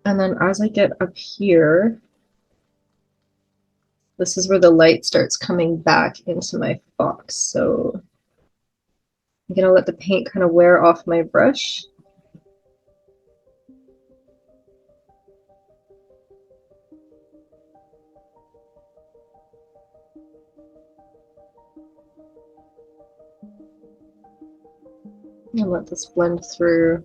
Speaker 1: And then as I get up here, this is where the light starts coming back into my fox. So I'm gonna let the paint kind of wear off my brush. And let this blend through.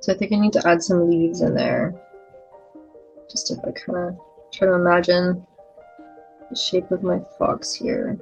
Speaker 1: So I think I need to add some leaves in there. Just if I kind of try to imagine the shape of my fox here.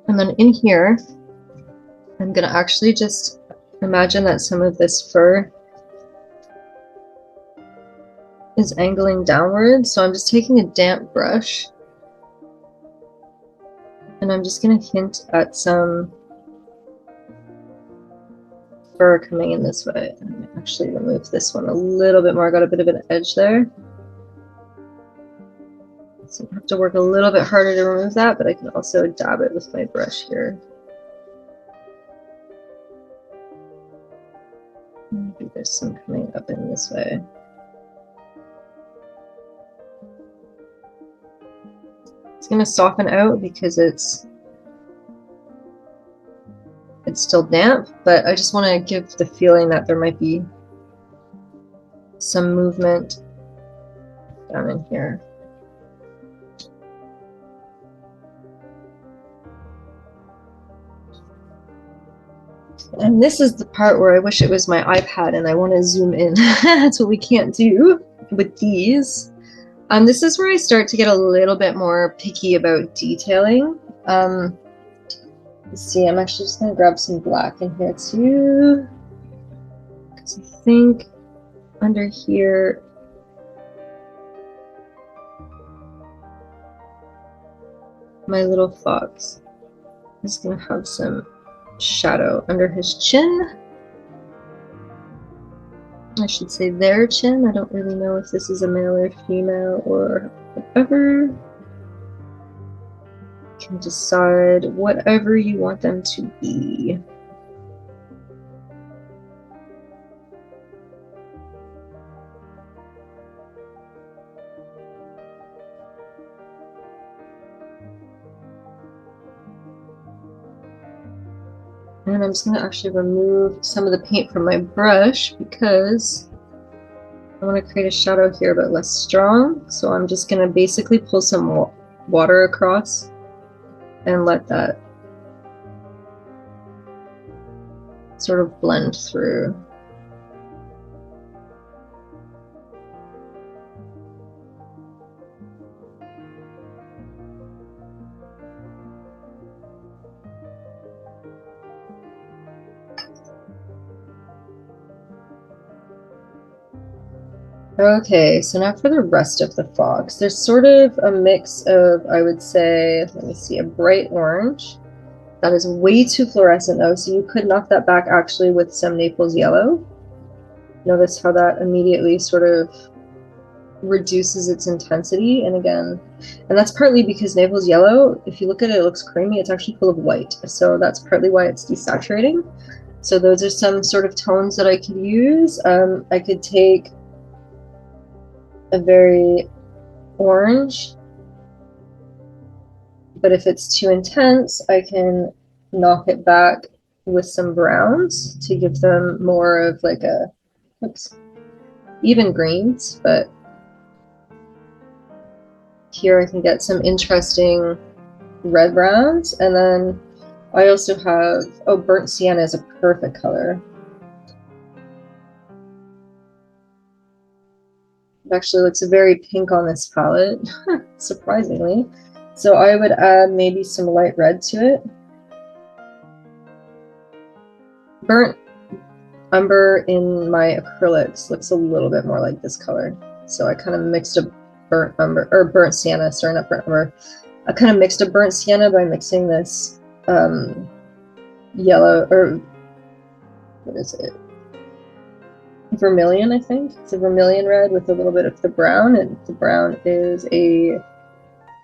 Speaker 1: And then in here, I'm gonna actually just imagine that some of this fur is angling downward. So I'm just taking a damp brush and I'm just gonna hint at some fur coming in this way. I'm gonna actually remove this one a little bit more. I got a bit of an edge there. So I have to work a little bit harder to remove that, but I can also dab it with my brush here. Maybe there's some coming up in this way. It's going to soften out because it's still damp, but I just want to give the feeling that there might be some movement down in here. And this is the part where I wish it was my iPad and I want to zoom in. That's what we can't do with these. This is where I start to get a little bit more picky about detailing. Let's see, I'm actually just going to grab some black in here too. Because I think under here, my little fox is going to have some shadow under his chin. I should say their chin. I don't really know if this is a male or female or whatever. You can decide whatever you want them to be. And I'm just going to actually remove some of the paint from my brush because I want to create a shadow here but less strong. So I'm just going to basically pull some water across and let that sort of blend through. Okay, so now for the rest of the fox. There's sort of a mix of, I would say, let me see, a bright orange. That is way too fluorescent though, so you could knock that back actually with some Naples yellow. Notice how that immediately sort of reduces its intensity, and that's partly because Naples yellow, if you look at it, it looks creamy. It's actually full of white, so that's partly why it's desaturating. So those are some sort of tones that I could use. I could take a very orange, but if it's too intense, I can knock it back with some browns to give them more of like a, oops, even greens. But here I can get some interesting red browns, and then I also have, oh, burnt sienna is a perfect color. It actually looks very pink on this palette, surprisingly. So I would add maybe some light red to it. Burnt umber in my acrylics looks a little bit more like this color. So I kind of mixed a burnt umber, or burnt sienna, sorry, not burnt umber. I kind of mixed a burnt sienna by mixing this yellow, or what is it? Vermilion, I think. It's a vermilion red with a little bit of the brown, and the brown is a,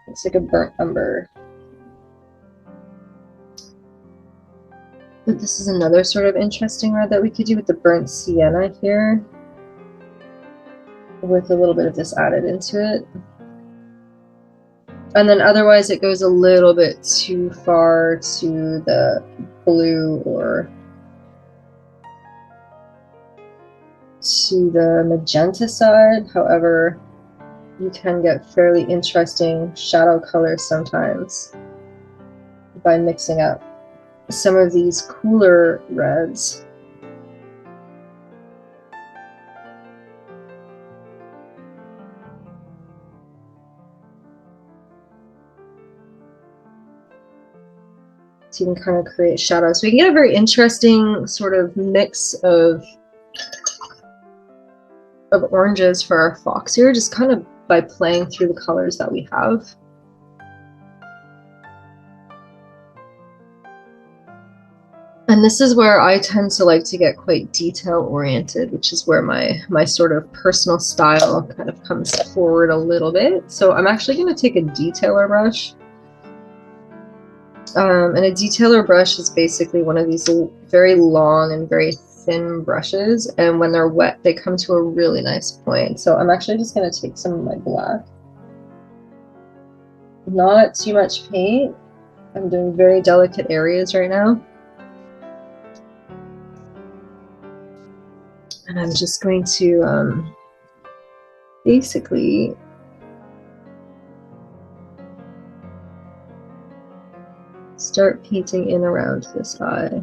Speaker 1: it's like a burnt umber. But this is another sort of interesting red that we could do with the burnt sienna here, with a little bit of this added into it. And then otherwise it goes a little bit too far to the blue or to the magenta side. However, you can get fairly interesting shadow colors sometimes by mixing up some of these cooler reds. So you can kind of create shadows. So we can get a very interesting sort of mix of oranges for our fox here, just kind of by playing through the colors that we have. And this is where I tend to like to get quite detail oriented, which is where my sort of personal style kind of comes forward a little bit. So I'm actually going to take a detailer brush. And a detailer brush is basically one of these very long and very thin brushes. And when they're wet, they come to a really nice point. So I'm actually just going to take some of my black. Not too much paint. I'm doing very delicate areas right now. And I'm just going to basically start painting in around this eye.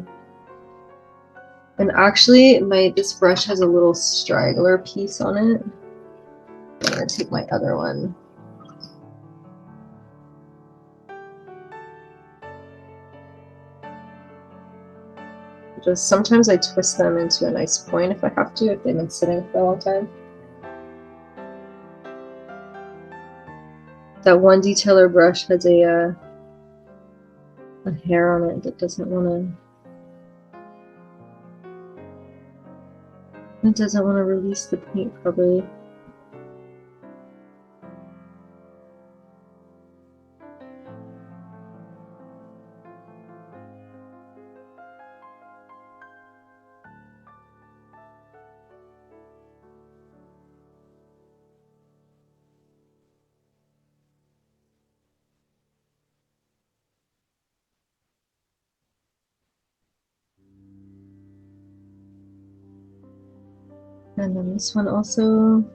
Speaker 1: And actually, this brush has a little straggler piece on it. I'm gonna take my other one. Just sometimes I twist them into a nice point if I have to, if they've been sitting for a long time. That one detailer brush has a hair on it that doesn't want to release the paint probably. And then this one also.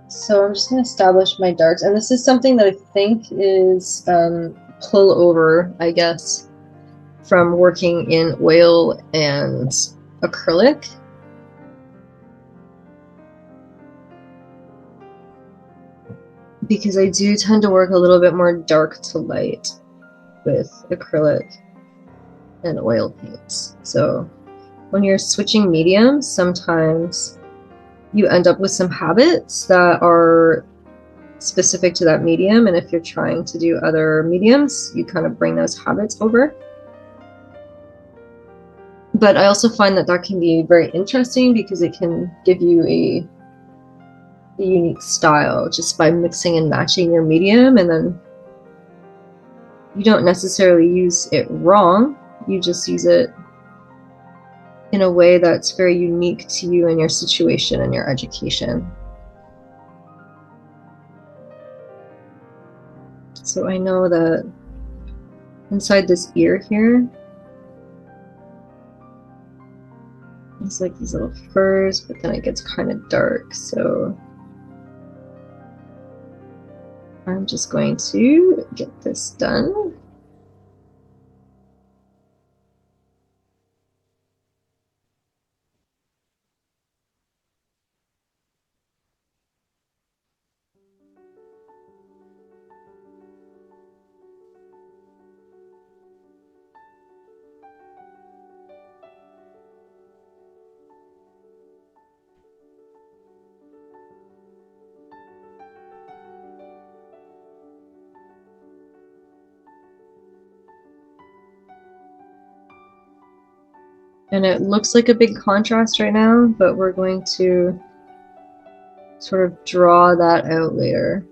Speaker 1: So I'm just going to establish my darks, and this is something that I think is pull over, I guess, from working in oil and acrylic. Because I do tend to work a little bit more dark to light with acrylic and oil paints. So when you're switching mediums, sometimes you end up with some habits that are specific to that medium, and if you're trying to do other mediums, you kind of bring those habits over. But I also find that that can be very interesting because it can give you a unique style just by mixing and matching your medium, and then you don't necessarily use it wrong, you just use it in a way that's very unique to you and your situation and your education. So I know that inside this ear here, it's like these little furs, but then it gets kind of dark. So I'm just going to get this done. And it looks like a big contrast right now, but we're going to sort of draw that out later.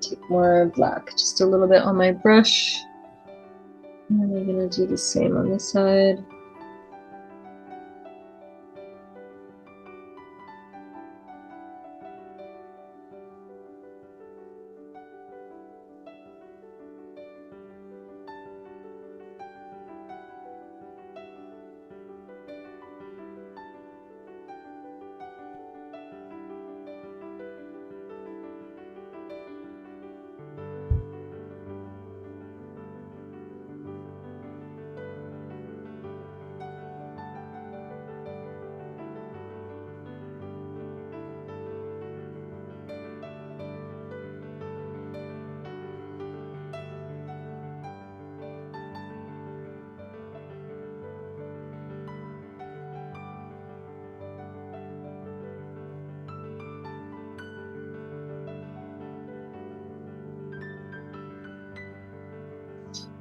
Speaker 1: Take more black, just a little bit on my brush. And then I'm gonna do the same on this side.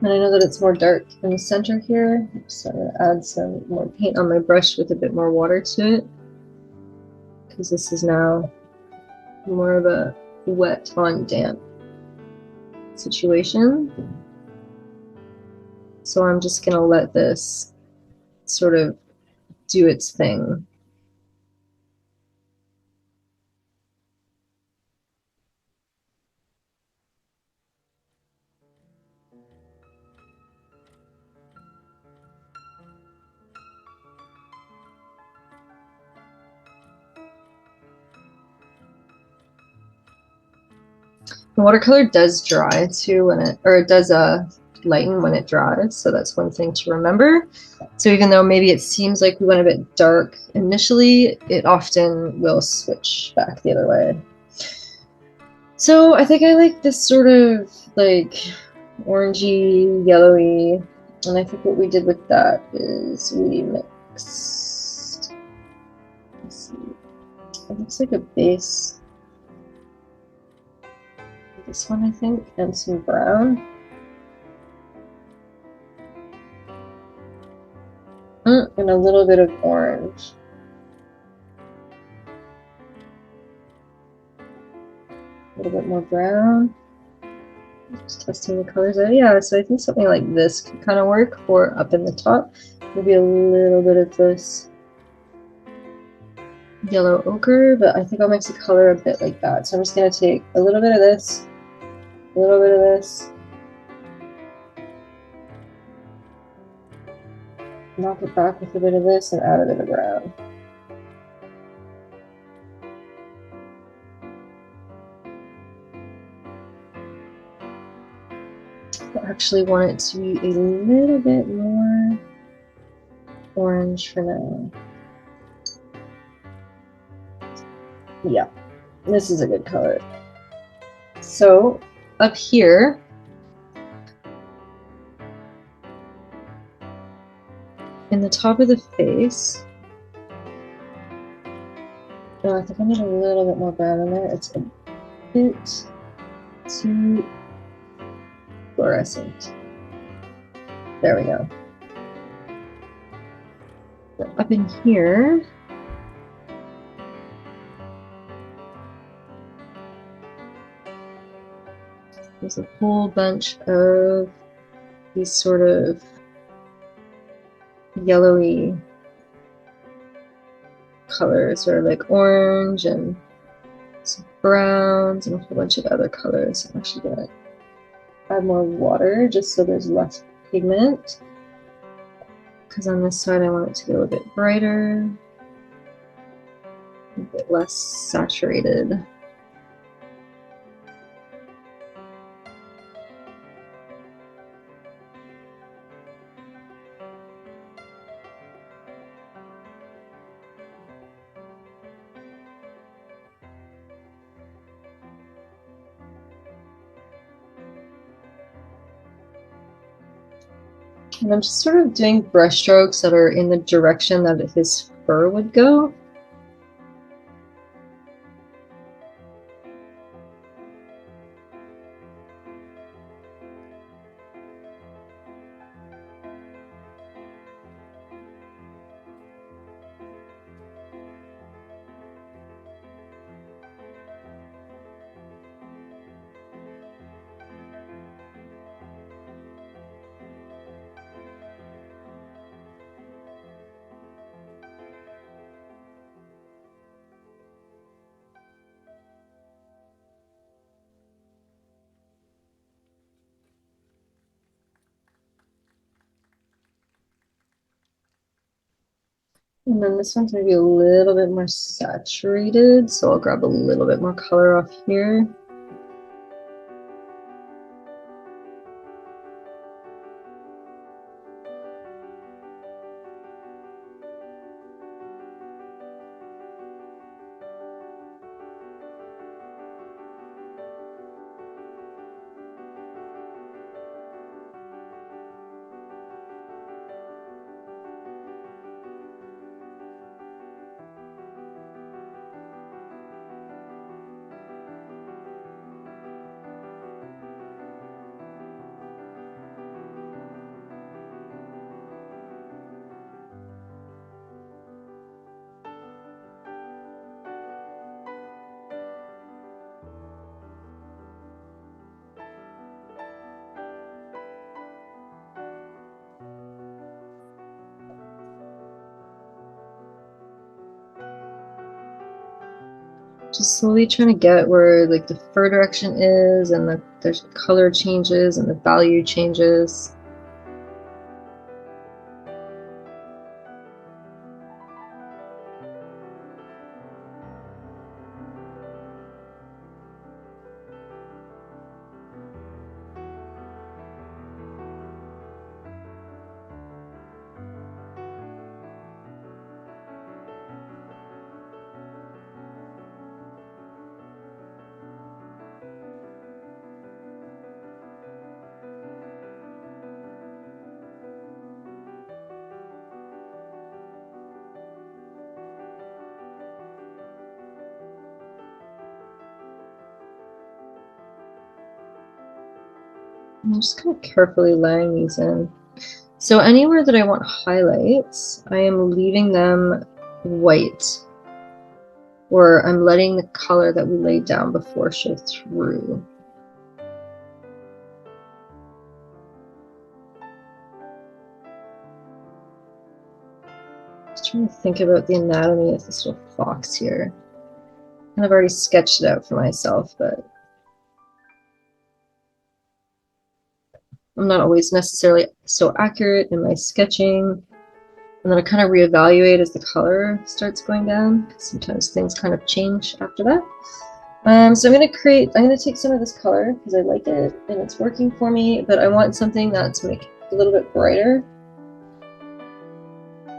Speaker 1: And I know that it's more dark in the center here, so I'm going to add some more paint on my brush with a bit more water to it, because this is now more of a wet on damp situation. So I'm just going to let this sort of do its thing. The watercolor does dry too when it does lighten when it dries, so that's one thing to remember. So even though maybe it seems like we went a bit dark initially, it often will switch back the other way. So I think I like this sort of like orangey, yellowy, and I think what we did with that is we mixed, let's see, it looks like a base, this one I think, and some brown. And a little bit of orange. A little bit more brown. Just testing the colors out. Yeah, so I think something like this could kind of work for up in the top. Maybe a little bit of this yellow ochre, but I think I'll mix the color a bit like that. So I'm just going to take a little bit of this, a little bit of this, knock it back with a bit of this, and add a bit of brown. I actually want it to be a little bit more orange for now. Yeah, this is a good color. So up here, in the top of the face, oh, I think I need a little bit more brown in there. It's a bit too fluorescent. There we go. Up in here, there's a whole bunch of these sort of yellowy colors, or like orange and some browns and a whole bunch of other colors. I'm actually gonna add more water just so there's less pigment, because on this side I want it to be a little bit brighter, a bit less saturated. And I'm just sort of doing brush strokes that are in the direction that his fur would go. And then this one's maybe a little bit more saturated, so I'll grab a little bit more color off here. Just slowly trying to get where like the fur direction is, and there's color changes and the value changes. I'm just kind of carefully laying these in. So anywhere that I want highlights, I am leaving them white, or I'm letting the color that we laid down before show through. Just trying to think about the anatomy of this little fox here. And I've already sketched it out for myself, but I'm not always necessarily so accurate in my sketching. And then I kind of reevaluate as the color starts going down, because sometimes things kind of change after that. So I'm going to take some of this color because I like it and it's working for me, but I want something that's like a little bit brighter.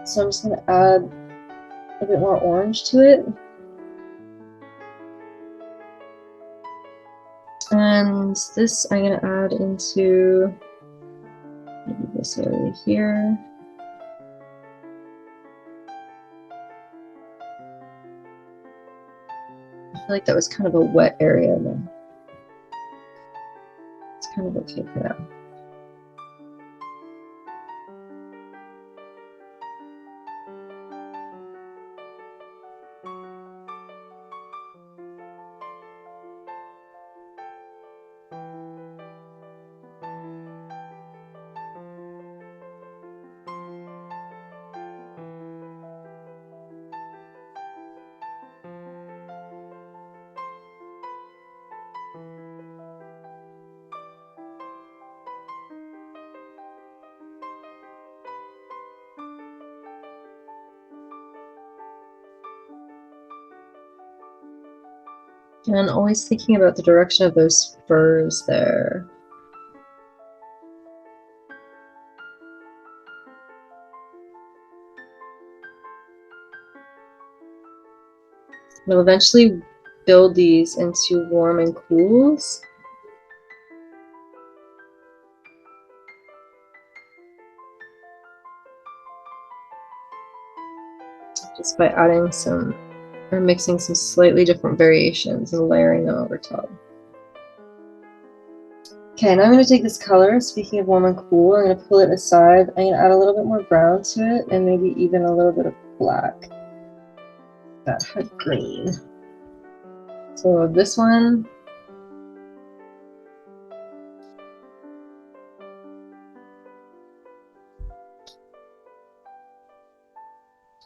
Speaker 1: So I'm just going to add a bit more orange to it. And this I'm going to add into maybe this area here. I feel like that was kind of a wet area then. It's kind of okay for now. And always thinking about the direction of those furs there. We'll eventually build these into warm and cools. Just by adding some, or mixing some slightly different variations and layering them over top. Okay, now I'm going to take this color, speaking of warm and cool, I'm going to pull it aside. I'm going to add a little bit more brown to it, and maybe even a little bit of black. That had green. So this one,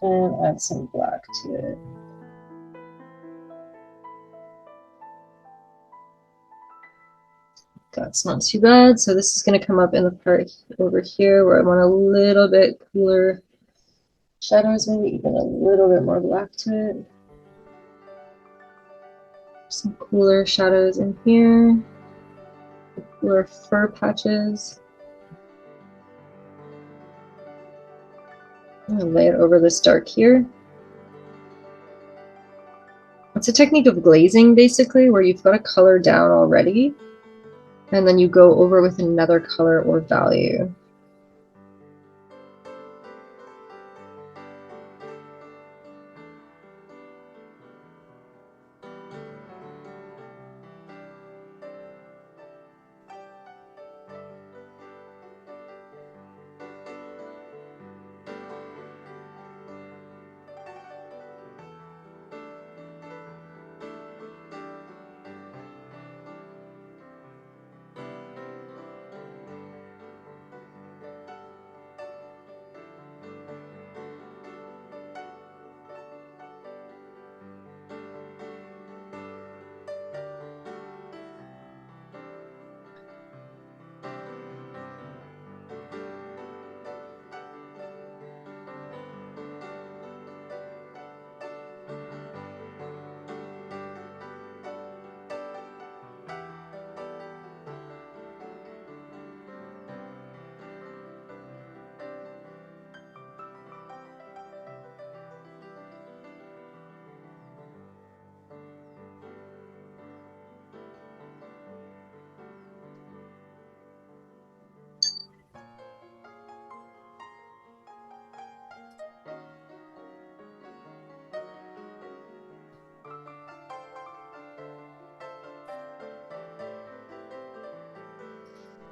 Speaker 1: and add some black to it. That's not too bad. So this is going to come up in the part over here where I want a little bit cooler shadows, maybe even a little bit more black to it. Some cooler shadows in here, cooler fur patches. I'm going to lay it over this dark here. It's a technique of glazing, basically, where you've got a color down already, and then you go over with another color or value.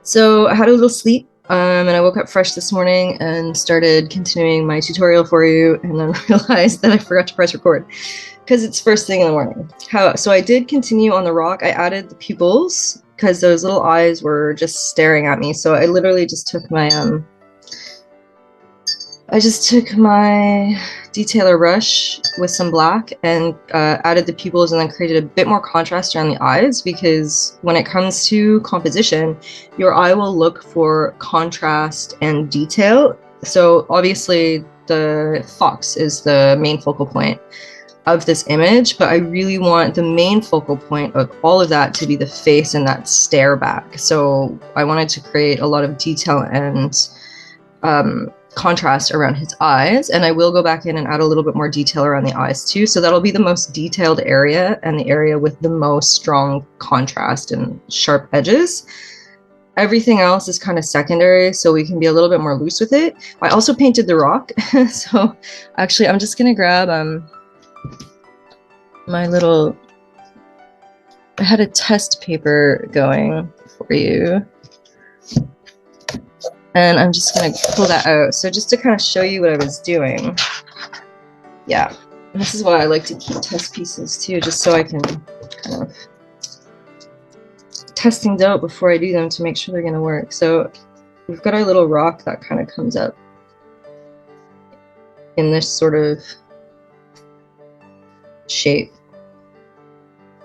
Speaker 1: So I had a little sleep, and I woke up fresh this morning and started continuing my tutorial for you, and then realized that I forgot to press record because it's first thing in the morning. So I did continue on the rock. I added the pupils because those little eyes were just staring at me. So I literally just took my detailer brush with some black and added the pupils, and then created a bit more contrast around the eyes, because when it comes to composition, your eye will look for contrast and detail. So obviously the fox is the main focal point of this image, but I really want the main focal point of all of that to be the face and that stare back. So I wanted to create a lot of detail and contrast around his eyes, and I will go back in and add a little bit more detail around the eyes too. So that'll be the most detailed area and the area with the most strong contrast and sharp edges. Everything else is kind of secondary, so we can be a little bit more loose with it. I also painted the rock. So actually I'm just gonna grab my little, I had a test paper going for you, and I'm just gonna pull that out. So just to kind of show you what I was doing. Yeah, this is why I like to keep test pieces too, just so I can kind of test things out before I do them to make sure they're gonna work. So we've got our little rock that kind of comes up in this sort of shape.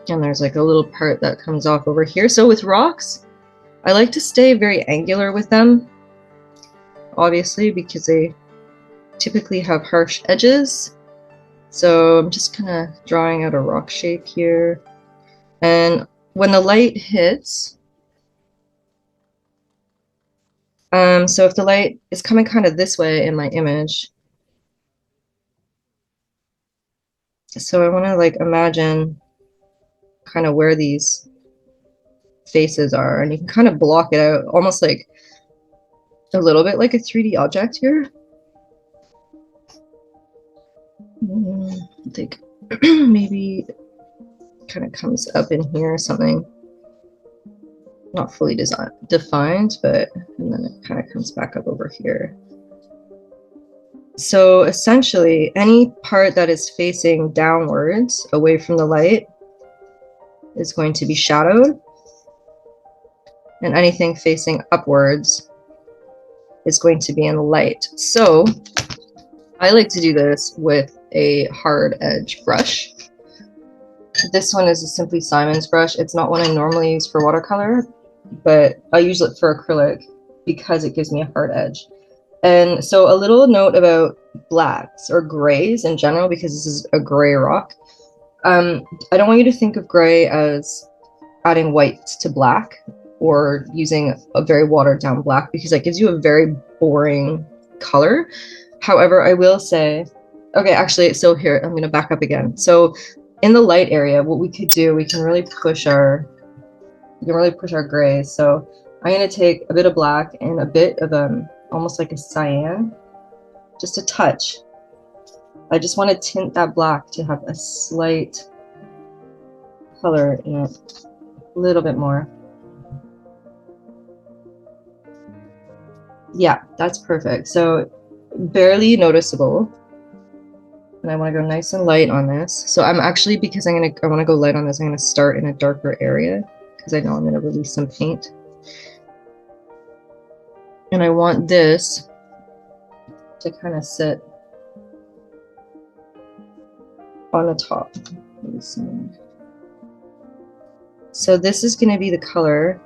Speaker 1: And there's like a little part that comes off over here. So with rocks, I like to stay very angular with them, obviously, because they typically have harsh edges. So I'm just kind of drawing out a rock shape here. And when the light hits, so if the light is coming kind of this way in my image, so I want to like imagine kind of where these faces are, and you can kind of block it out almost like a little bit like a 3D object here. I think maybe kind of comes up in here or something. Not fully defined, but and then it kind of comes back up over here. So essentially, any part that is facing downwards away from the light is going to be shadowed, and anything facing upwards is going to be in the light. So I like to do this with a hard edge brush. This one is a Simply Simon's brush. It's not one I normally use for watercolor, but I use it for acrylic because it gives me a hard edge. And so a little note about blacks or grays in general, because this is a gray rock. I don't want you to think of gray as adding white to black or using a very watered down black, because that gives you a very boring color. However, I will say, okay, actually, so here, I'm going to back up again. So in the light area, what we could do, we can really push our grays. So I'm going to take a bit of black and a bit of almost like a cyan, just a touch. I just want to tint that black to have a slight color in it, a little bit more. Yeah, that's perfect. So barely noticeable. And I want to go nice and light on this. So I'm actually, because I want to go light on this, I'm going to start in a darker area because I know I'm going to release some paint. And I want this to kind of sit on the top. So this is going to be the color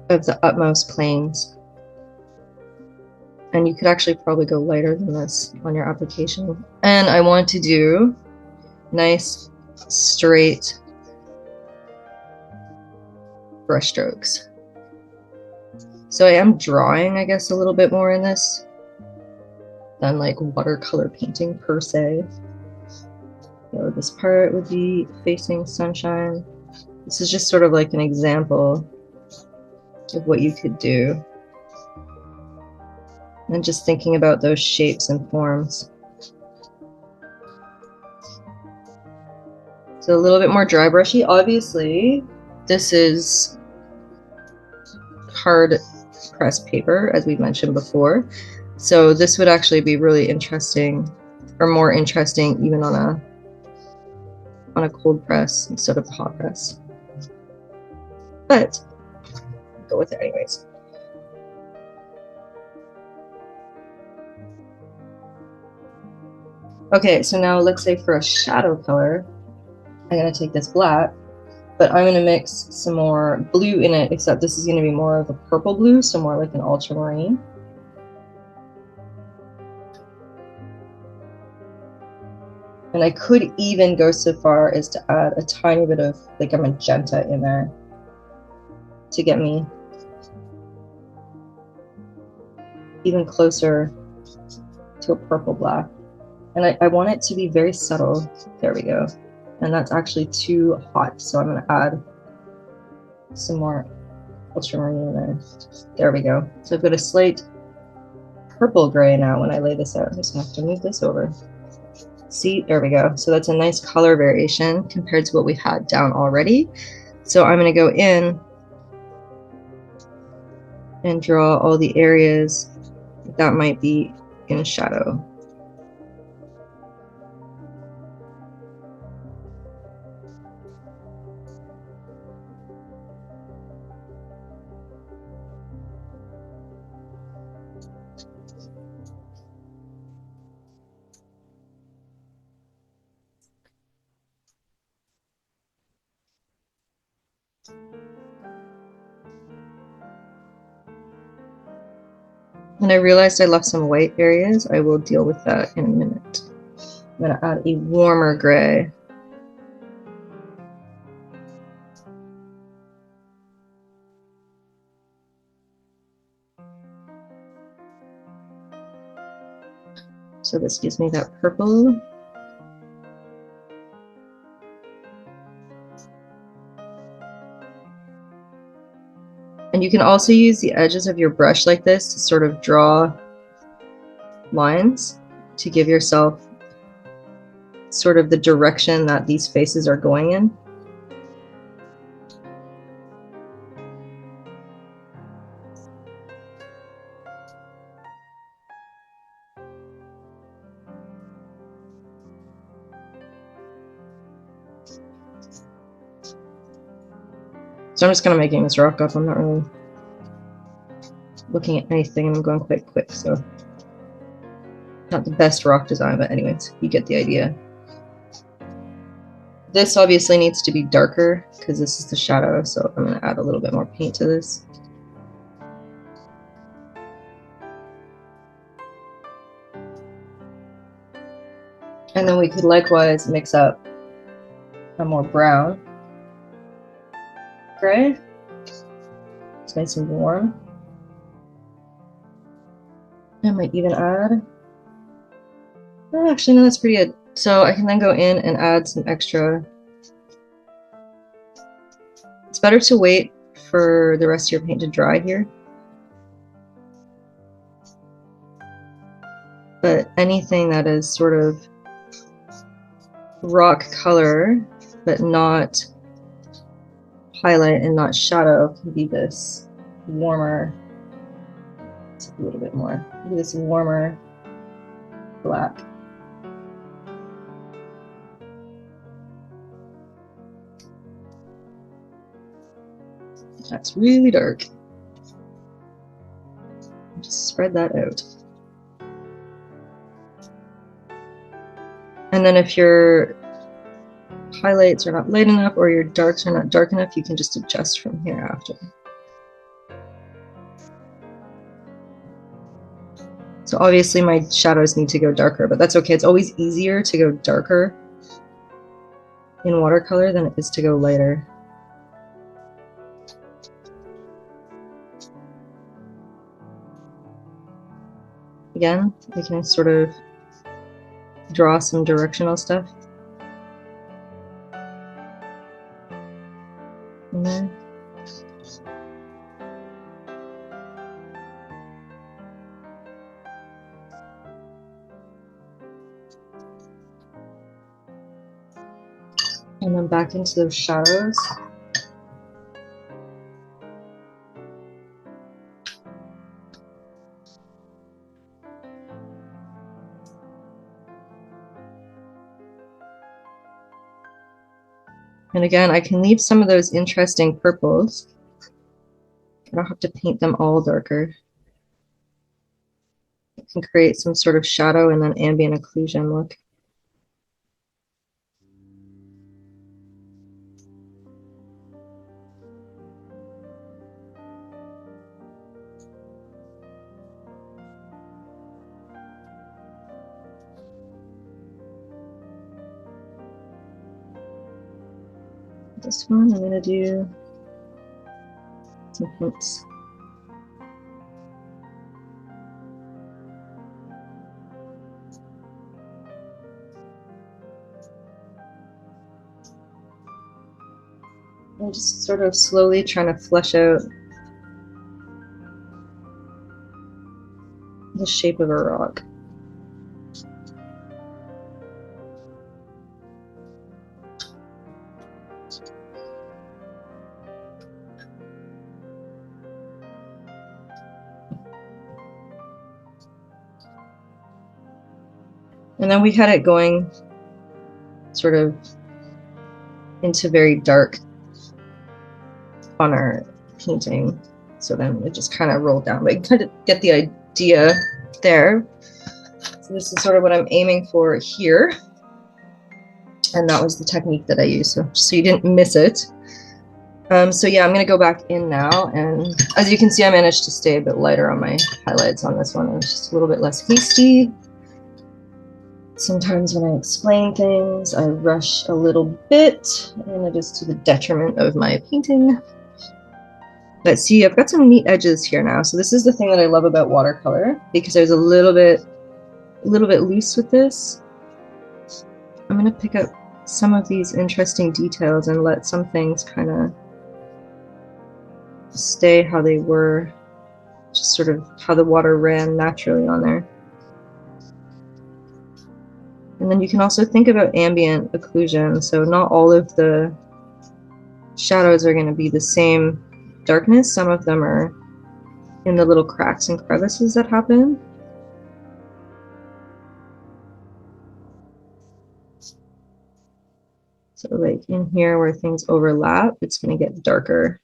Speaker 1: of the utmost planes. And you could actually probably go lighter than this on your application. And I want to do nice straight brush strokes. So I am drawing, I guess, a little bit more in this than like watercolor painting per se. So this part would be facing sunshine. This is just sort of like an example of what you could do. And just thinking about those shapes and forms. So a little bit more dry brushy. Obviously, this is hard pressed paper, as we mentioned before. So this would actually be really interesting, or more interesting even on a cold press instead of a hot press. But I'll go with it anyways. Okay, so now let's say for a shadow color, I'm gonna take this black, but I'm gonna mix some more blue in it, except this is gonna be more of a purple blue, so more like an ultramarine. And I could even go so far as to add a tiny bit of like a magenta in there to get me even closer to a purple black. And I want it to be very subtle. There we go. And that's actually too hot, so I'm gonna add some more ultramarine in there. There we go. So I've got a slight purple gray now when I lay this out. I just have to move this over. See, there we go. So that's a nice color variation compared to what we had down already. So I'm going to go in and draw all the areas that might be in shadow. And I realized I left some white areas. I will deal with that in a minute. I'm going to add a warmer gray. So this gives me that purple. And you can also use the edges of your brush like this to sort of draw lines to give yourself sort of the direction that these faces are going in. So I'm just kind of making this rock up. I'm not really looking at anything, and I'm going quite quick, so not the best rock design, but anyways, you get the idea. This obviously needs to be darker because this is the shadow, so I'm going to add a little bit more paint to this. And then we could likewise mix up a more brown gray. It's nice and warm. I might even add, oh, actually no, that's pretty good. So I can then go in and add some extra. It's better to wait for the rest of your paint to dry here. But anything that is sort of rock color, but not highlight and not shadow, can be this warmer, a little bit more, be this warmer black. That's really dark. Just spread that out. And then if your highlights are not light enough or your darks are not dark enough, you can just adjust from here after. So obviously my shadows need to go darker, but that's okay. It's always easier to go darker in watercolor than it is to go lighter. Again, we can sort of draw some directional stuff in there. And then back into those shadows. And again, I can leave some of those interesting purples. I don't have to paint them all darker. I can create some sort of shadow and then ambient occlusion look. This one, I'm going to do some hints. I'm just sort of slowly trying to flesh out the shape of a rock. And then we had it going sort of into very dark on our painting. So then it just kind of rolled down. But you kind of get the idea there. So this is sort of what I'm aiming for here. And that was the technique that I used. So you didn't miss it. So yeah, I'm going to go back in now. And as you can see, I managed to stay a bit lighter on my highlights on this one. It was just a little bit less hasty. Sometimes when I explain things, I rush a little bit, and it is to the detriment of my painting. But see, I've got some neat edges here now. So this is the thing that I love about watercolor, because I was a little bit loose with this. I'm going to pick up some of these interesting details and let some things kind of stay how they were, just sort of how the water ran naturally on there. And then you can also think about ambient occlusion. So not all of the shadows are going to be the same darkness. Some of them are in the little cracks and crevices that happen. So like in here where things overlap, it's going to get darker.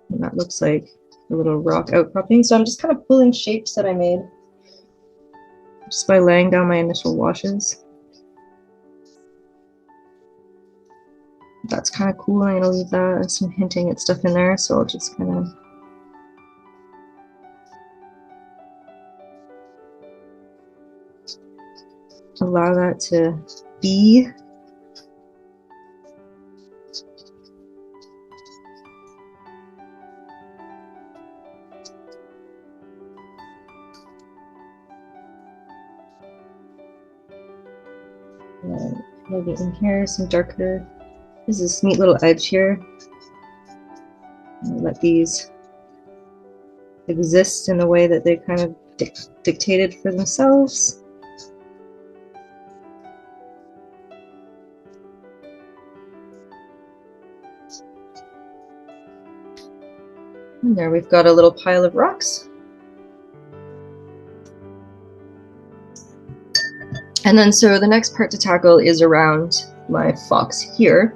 Speaker 1: And that looks like a little rock outcropping. So I'm just kind of pulling shapes that I made just by laying down my initial washes. That's kind of cool. I'm going to leave that, some hinting at stuff in there. So I'll just kind of allow that to be. Maybe in here, some darker. There's this neat little edge here. Let these exist in the way that they kind of dictated for themselves. And there we've got a little pile of rocks. And then so the next part to tackle is around my fox here,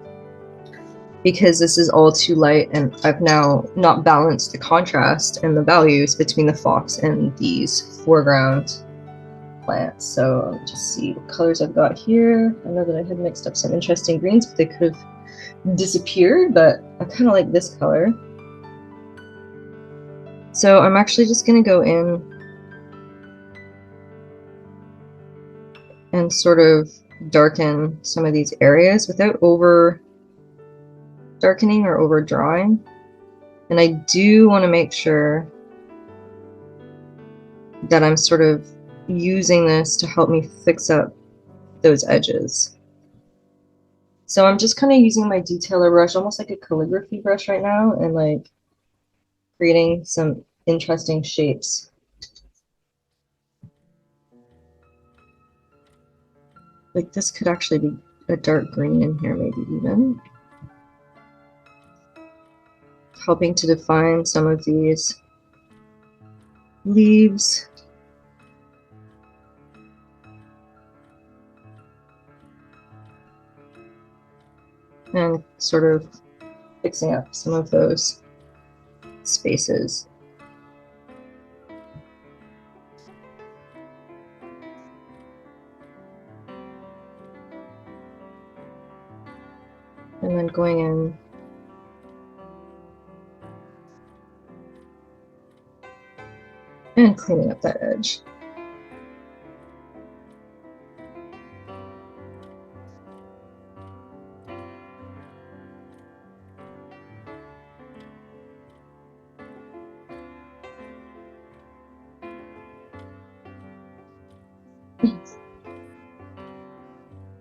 Speaker 1: because this is all too light and I've now not balanced the contrast and the values between the fox and these foreground plants. So I'll just see what colors I've got here. I know that I had mixed up some interesting greens, but they could have disappeared, but I kind of like this color. So I'm actually just going to go in and sort of darken some of these areas without over darkening or over drawing. And I do want to make sure that I'm sort of using this to help me fix up those edges. So I'm just kind of using my detailer brush, almost like a calligraphy brush right now, and like creating some interesting shapes. Like this could actually be a dark green in here, maybe even. Helping to define some of these leaves. And sort of fixing up some of those spaces. And then going in and cleaning up that edge.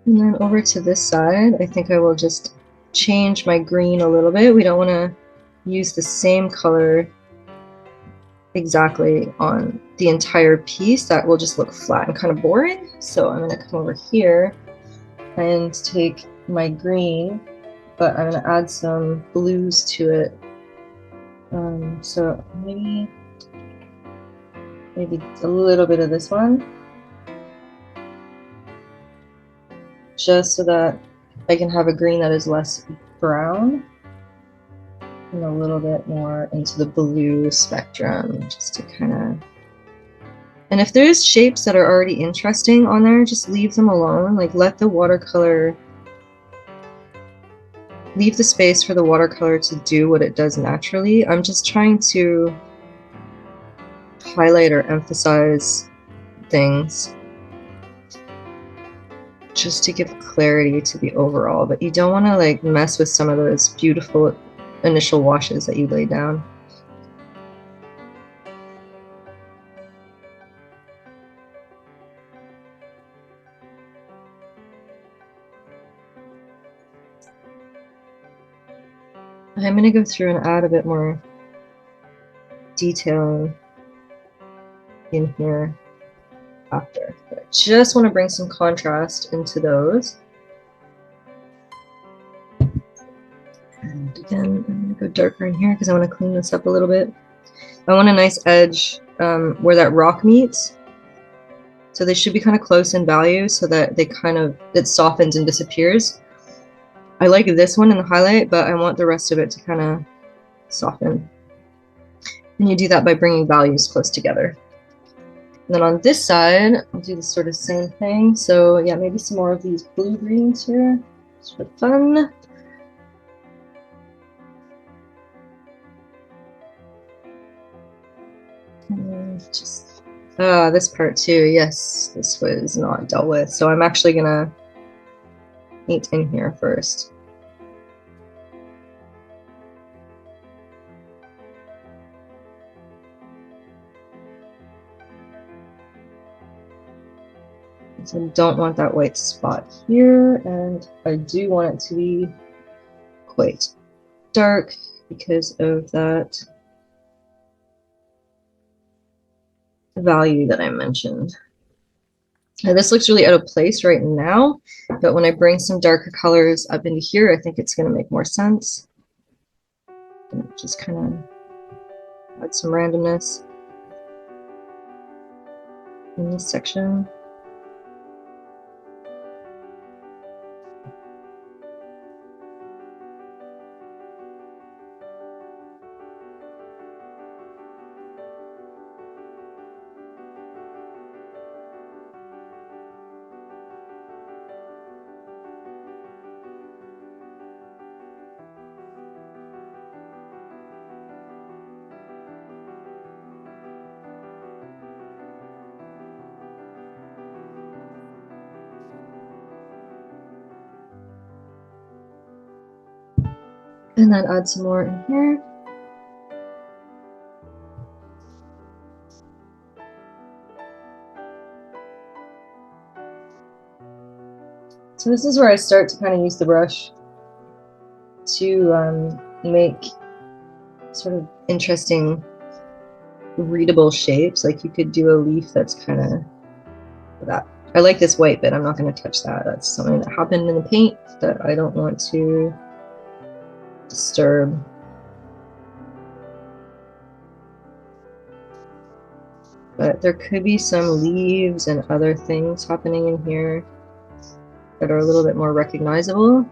Speaker 1: And then over to this side, I think I will just change my green a little bit. We don't want to use the same color exactly on the entire piece. That will just look flat and kind of boring. So I'm going to come over here and take my green, but I'm going to add some blues to it. So maybe a little bit of this one, just so that I can have a green that is less brown and a little bit more into the blue spectrum, just to kind of. And if there's shapes that are already interesting on there, just leave them alone. Like let the watercolor, leave the space for the watercolor to do what it does naturally. I'm just trying to highlight or emphasize things just to give clarity to the overall, but you don't want to like mess with some of those beautiful initial washes that you laid down. I'm going to go through and add a bit more detail in here after. But I just want to bring some contrast into those. And again, I'm going to go darker in here because I want to clean this up a little bit. I want a nice edge where that rock meets. So they should be kind of close in value so that they kind of, it softens and disappears. I like this one in the highlight, but I want the rest of it to kind of soften. And you do that by bringing values close together. And then on this side, I'll do the sort of same thing. So yeah, maybe some more of these blue greens here, just for fun. And just this part too. Yes, this was not dealt with. So I'm actually gonna paint in here first. So I don't want that white spot here, and I do want it to be quite dark because of that value that I mentioned. Now, this looks really out of place right now, but when I bring some darker colors up into here, I think it's going to make more sense. And just kind of add some randomness in this section. And then add some more in here. So this is where I start to kind of use the brush to make sort of interesting readable shapes. Like you could do a leaf that's kind of that. I like this white bit. I'm not going to touch that. That's something that happened in the paint that I don't want to disturb. But there could be some leaves and other things happening in here that are a little bit more recognizable.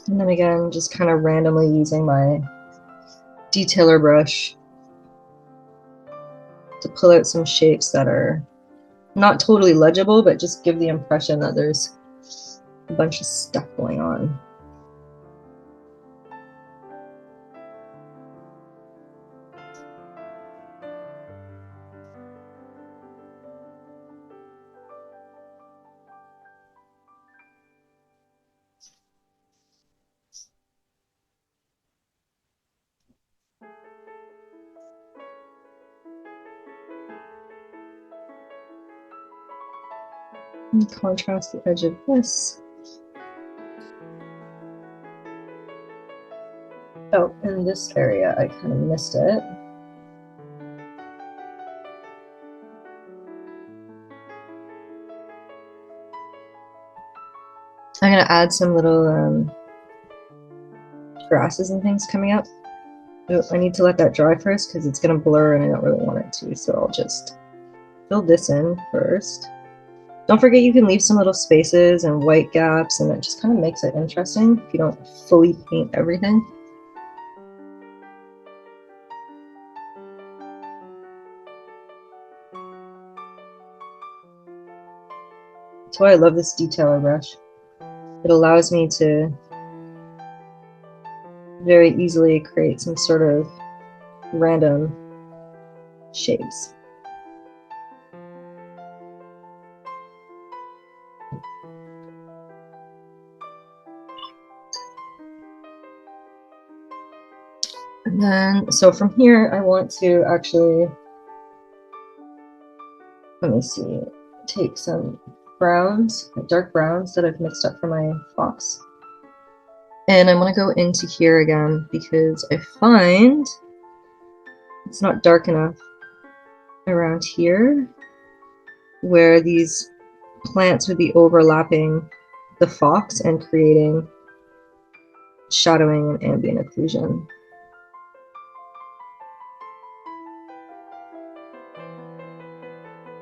Speaker 1: And then again, just kind of randomly using my detailer brush to pull out some shapes that are not totally legible, but just give the impression that there's a bunch of stuff going on. And contrast the edge of this. Oh, in this area, I kind of missed it. I'm gonna add some little grasses and things coming up. Oh, I need to let that dry first because it's gonna blur and I don't really want it to, so I'll just fill this in first. Don't forget you can leave some little spaces and white gaps, and it just kind of makes it interesting if you don't fully paint everything. That's why I love this detailer brush. It allows me to very easily create some sort of random shapes. And then, so from here, I want to actually, let me see, take some browns, dark browns that I've mixed up for my fox. And I'm going to go into here again because I find it's not dark enough around here where these plants would be overlapping the fox and creating shadowing and ambient occlusion.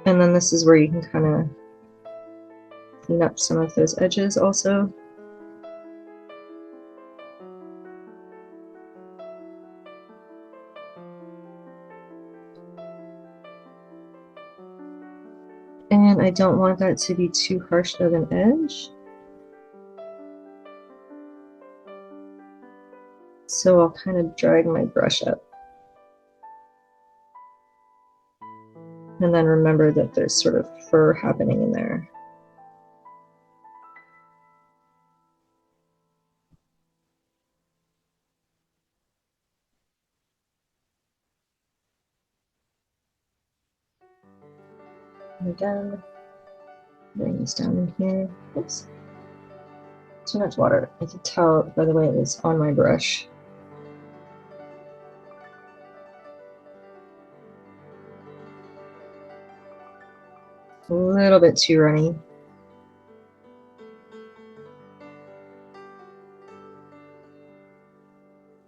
Speaker 1: And then this is where you can kind of clean up some of those edges also. And I don't want that to be too harsh of an edge. So I'll kind of drag my brush up. And then remember that there's sort of fur happening in there. And again, bring this down in here. Oops. Too much water. I can tell by the way it was on my brush. A little bit too runny.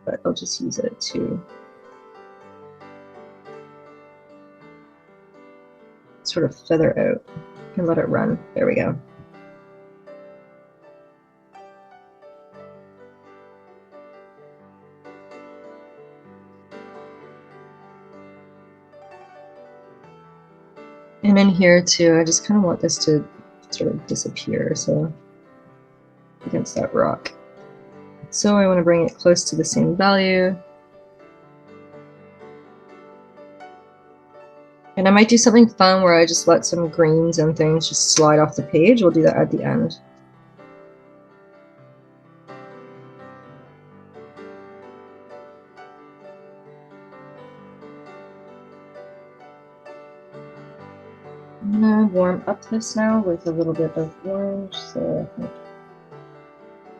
Speaker 1: But I'll just use it to sort of feather out and let it run. There we go. And in here too, I just kind of want this to sort of disappear, so against that rock. So I want to bring it close to the same value. And I might do something fun where I just let some greens and things just slide off the page. We'll do that at the end. I'm gonna warm up this now with a little bit of orange, so I think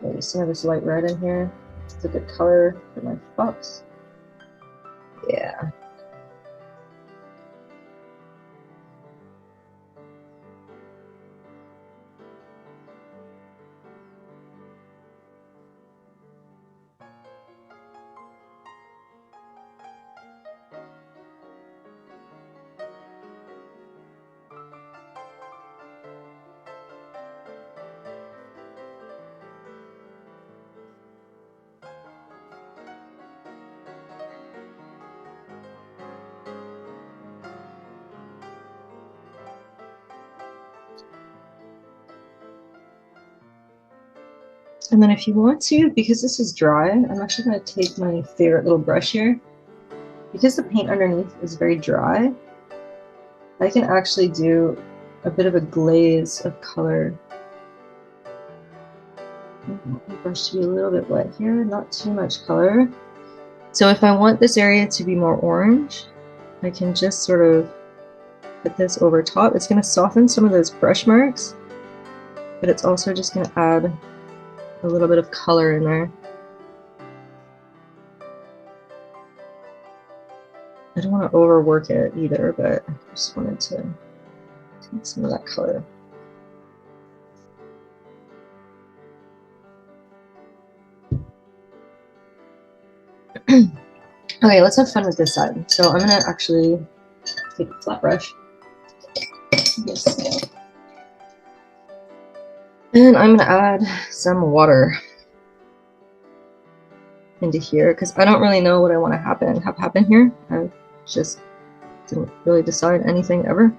Speaker 1: maybe some of this light red in here. It's a good color for my fox. Yeah. And then if you want to, because this is dry, I'm actually going to take my favorite little brush here. Because the paint underneath is very dry, I can actually do a bit of a glaze of color. The brush to be a little bit wet here, not too much color. So if I want this area to be more orange, I can just sort of put this over top. It's going to soften some of those brush marks, but it's also just going to add a little bit of color in there. I don't want to overwork it either, but I just wanted to take some of that color. Okay, let's have fun with this side. So I'm gonna actually take a flat brush. Yes. And I'm gonna add some water into here because I don't really know what I want to have happen here. I just didn't really decide anything ever.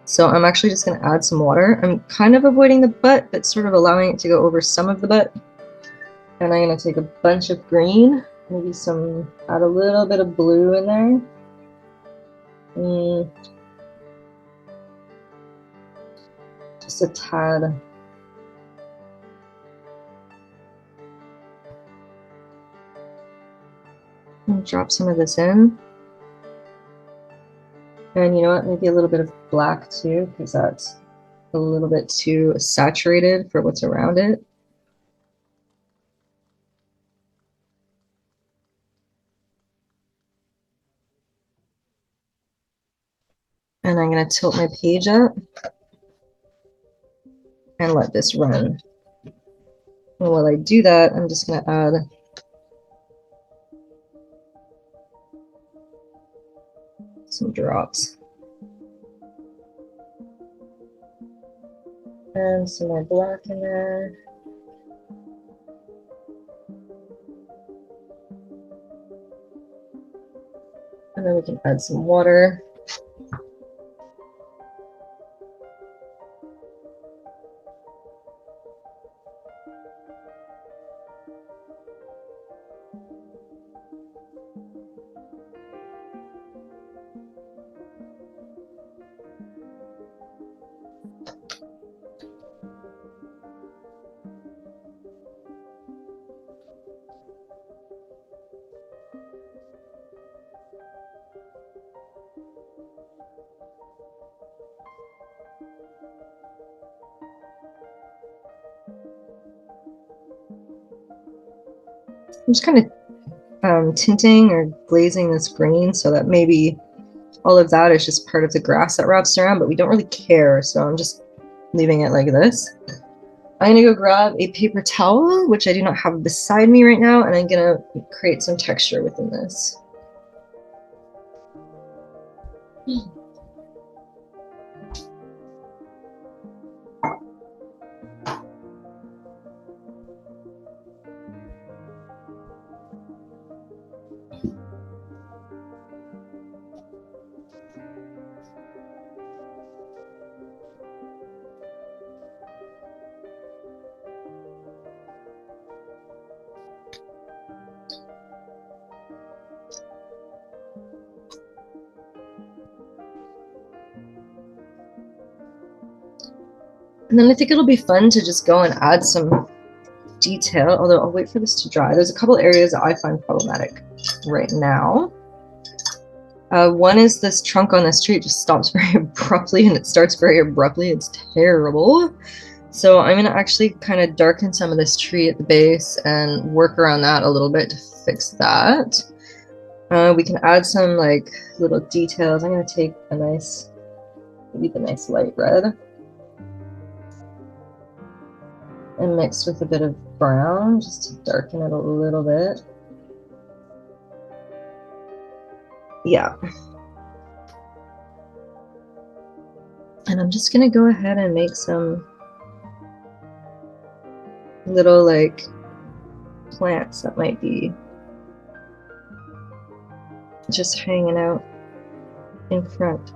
Speaker 1: So I'm actually just gonna add some water. I'm kind of avoiding the butt, but sort of allowing it to go over some of the butt. And I'm gonna take a bunch of green, maybe add a little bit of blue in there. Just a tad. And drop some of this in. And you know what, maybe a little bit of black too, because that's a little bit too saturated for what's around it. And I'm going to tilt my page up and let this run. And while I do that, I'm just going to add some drops. And some more black in there. And then we can add some water. I'm just kind of tinting or glazing this green so that maybe all of that is just part of the grass that wraps around, but we don't really care, so I'm just leaving it like this. I'm gonna go grab a paper towel, which I do not have beside me right now, and I'm gonna create some texture within this. And then I think it'll be fun to just go and add some detail, although I'll wait for this to dry. There's a couple areas that I find problematic right now. One is this trunk on this tree. It just stops very abruptly and it starts very abruptly. It's terrible. So I'm going to actually kind of darken some of this tree at the base and work around that a little bit to fix that. We can add some like little details. I'm going to take a nice, maybe the nice light red, and mix with a bit of brown just to darken it a little bit. Yeah. And I'm just going to go ahead and make some little like plants that might be just hanging out in front.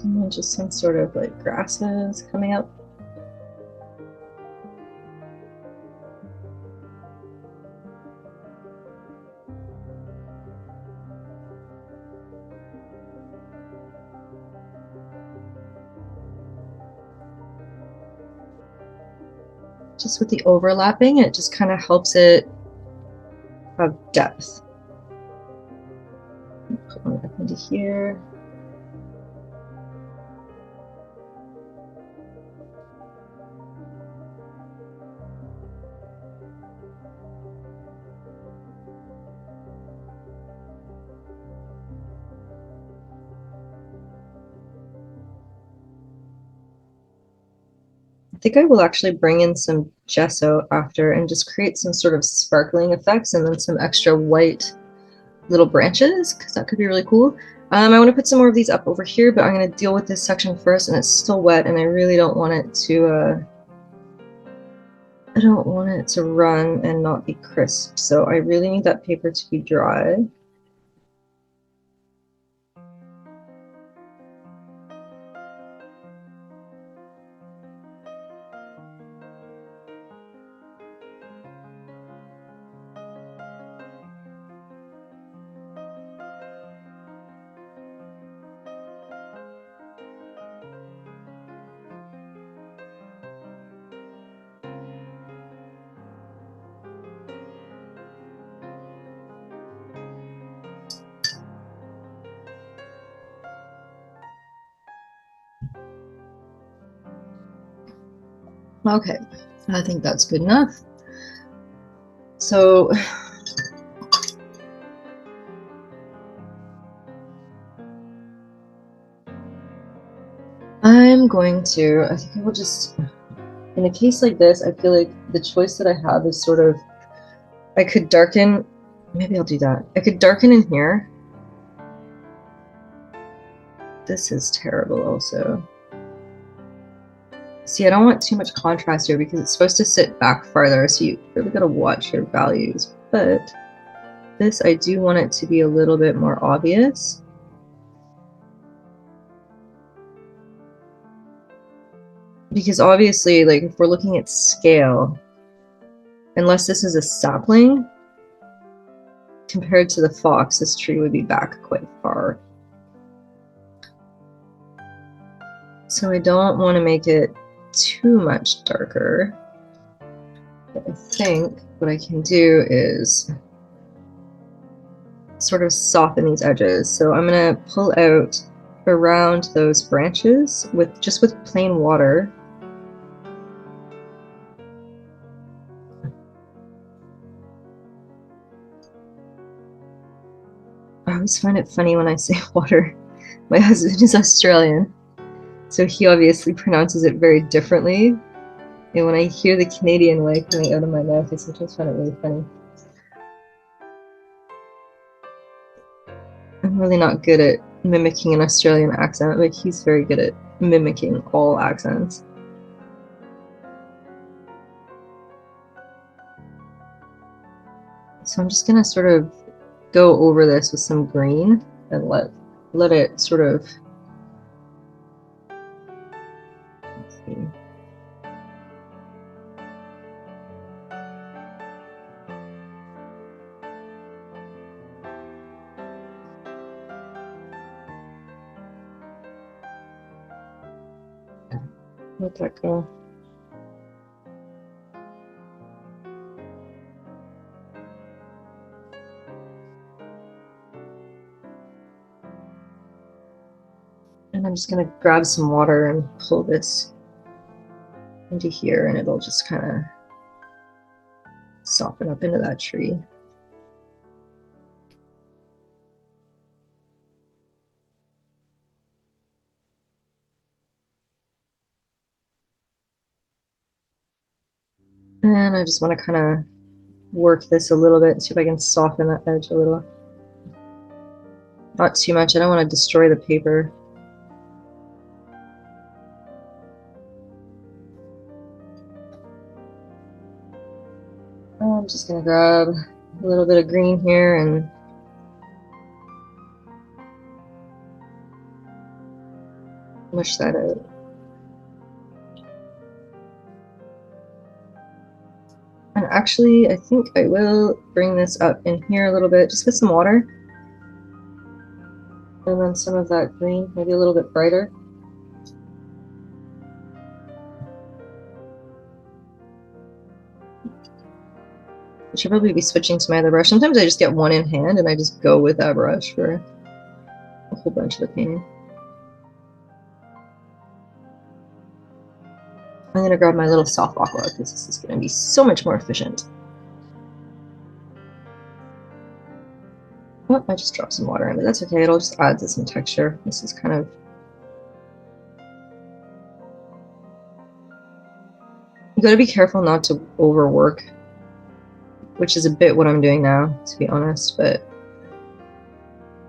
Speaker 1: And then just some sort of like grasses coming up. Just with the overlapping, it just kind of helps it have depth. Put one up into here. I think I will actually bring in some gesso after and just create some sort of sparkling effects and then some extra white little branches because that could be really cool. I want to put some more of these up over here, but I'm going to deal with this section first, and it's still wet and I really don't want it to run and not be crisp. So I really need that paper to be dry. Okay, I think that's good enough. So I'm going to, I think I will just, in a case like this, I feel like the choice that I have is sort of, I could darken, maybe I'll do that. I could darken in here. This is terrible also. See, I don't want too much contrast here because it's supposed to sit back farther, so you really gotta watch your values. But this, I do want it to be a little bit more obvious. Because obviously, like, if we're looking at scale, unless this is a sapling, compared to the fox, this tree would be back quite far. So I don't want to make it too much darker. But I think what I can do is sort of soften these edges. So I'm going to pull out around those branches with just with plain water. I always find it funny when I say water. My husband is Australian, so he obviously pronounces it very differently And when I hear the Canadian way coming out of my mouth, I sometimes find it really funny. I'm really not good at mimicking an Australian accent, but he's very good at mimicking all accents. So I'm just gonna sort of go over this with some green and let it sort of, let's see. Let that go. And I'm just gonna grab some water and pull this into here, and it'll just kind of soften up into that tree. And I just want to kind of work this a little bit, see if I can soften that edge a little. Not too much, I don't want to destroy the paper. I'm just going to grab a little bit of green here and mush that out. And actually, I think I will bring this up in here a little bit, just with some water. And then some of that green, maybe a little bit brighter. I should probably be switching to my other brush. Sometimes I just get one in hand and I just go with that brush for a whole bunch of the painting. I'm going to grab my little Soft Aqua because this is going to be so much more efficient. Oh, I just dropped some water in, but that's okay. It'll just add to some texture. This is kind of... You got to be careful not to overwork, which is a bit what I'm doing now, to be honest, but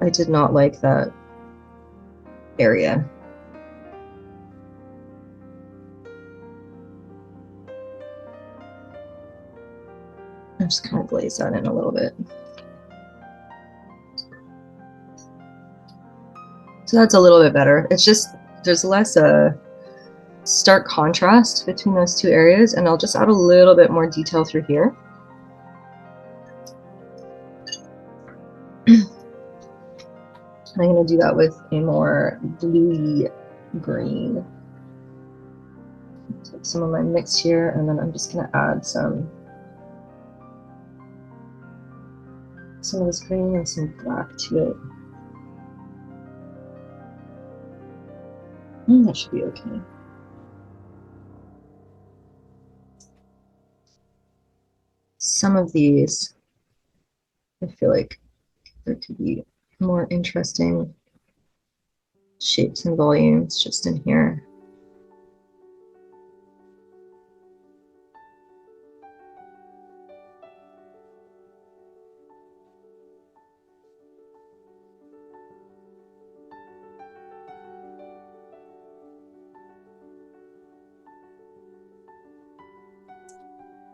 Speaker 1: I did not like that area. I'm just kind of glaze that in a little bit. So that's a little bit better. It's just, there's less stark contrast between those two areas, and I'll just add a little bit more detail through here. And I'm going to do that with a more bluey green. Take some of my mix here, and then I'm just going to add some of this green and some black to it. And that should be okay. Some of these, I feel like there could be more interesting shapes and volumes just in here.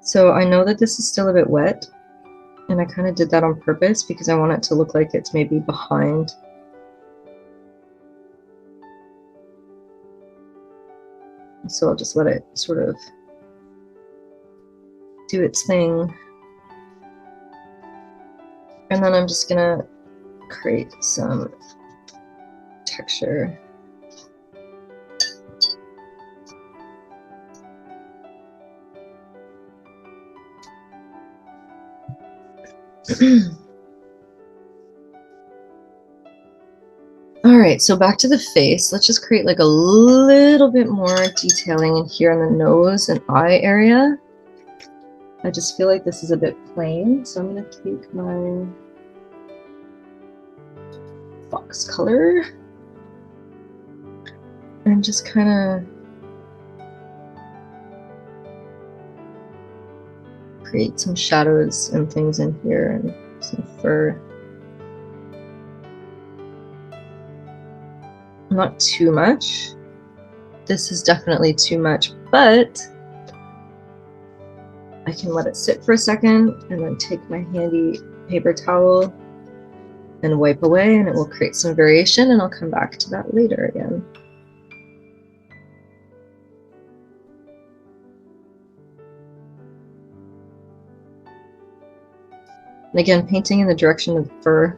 Speaker 1: So I know that this is still a bit wet, and I kind of did that on purpose because I want it to look like it's maybe behind. So I'll just let it sort of do its thing. And then I'm just gonna create some texture. All right, so back to the face. Let's just create like a little bit more detailing in here on the nose and eye area. I just feel like this is a bit plain, so I'm going to take my fox color and just kind of create some shadows and things in here and some fur. Not too much. This is definitely too much, but I can let it sit for a second and then take my handy paper towel and wipe away, and it will create some variation, and I'll come back to that later again. And again, painting in the direction of fur.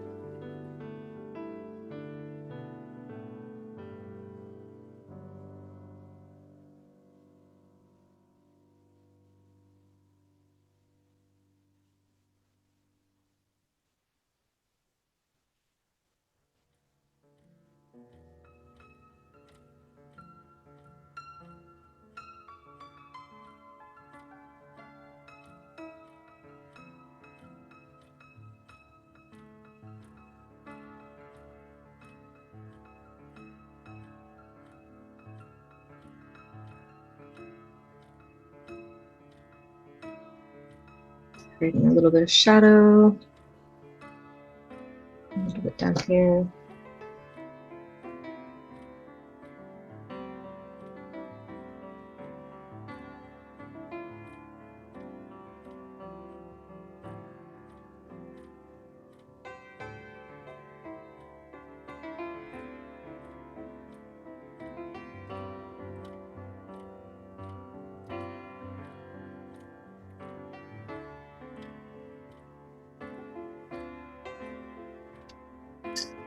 Speaker 1: Creating a little bit of shadow, a little bit down here.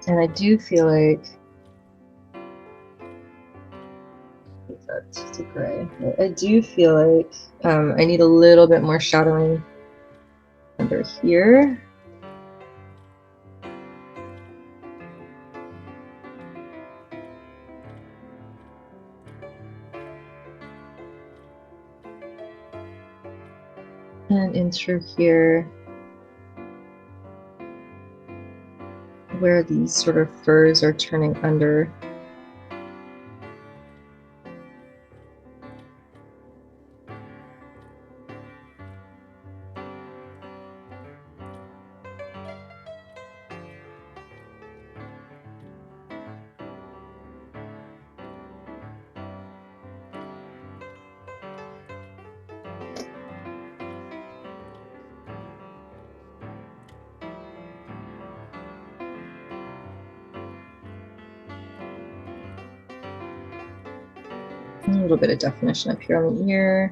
Speaker 1: And I do feel like that's a gray. I do feel like I need a little bit more shadowing under here. And in through here, where these sort of furs are turning under. A little bit of definition up here on the ear.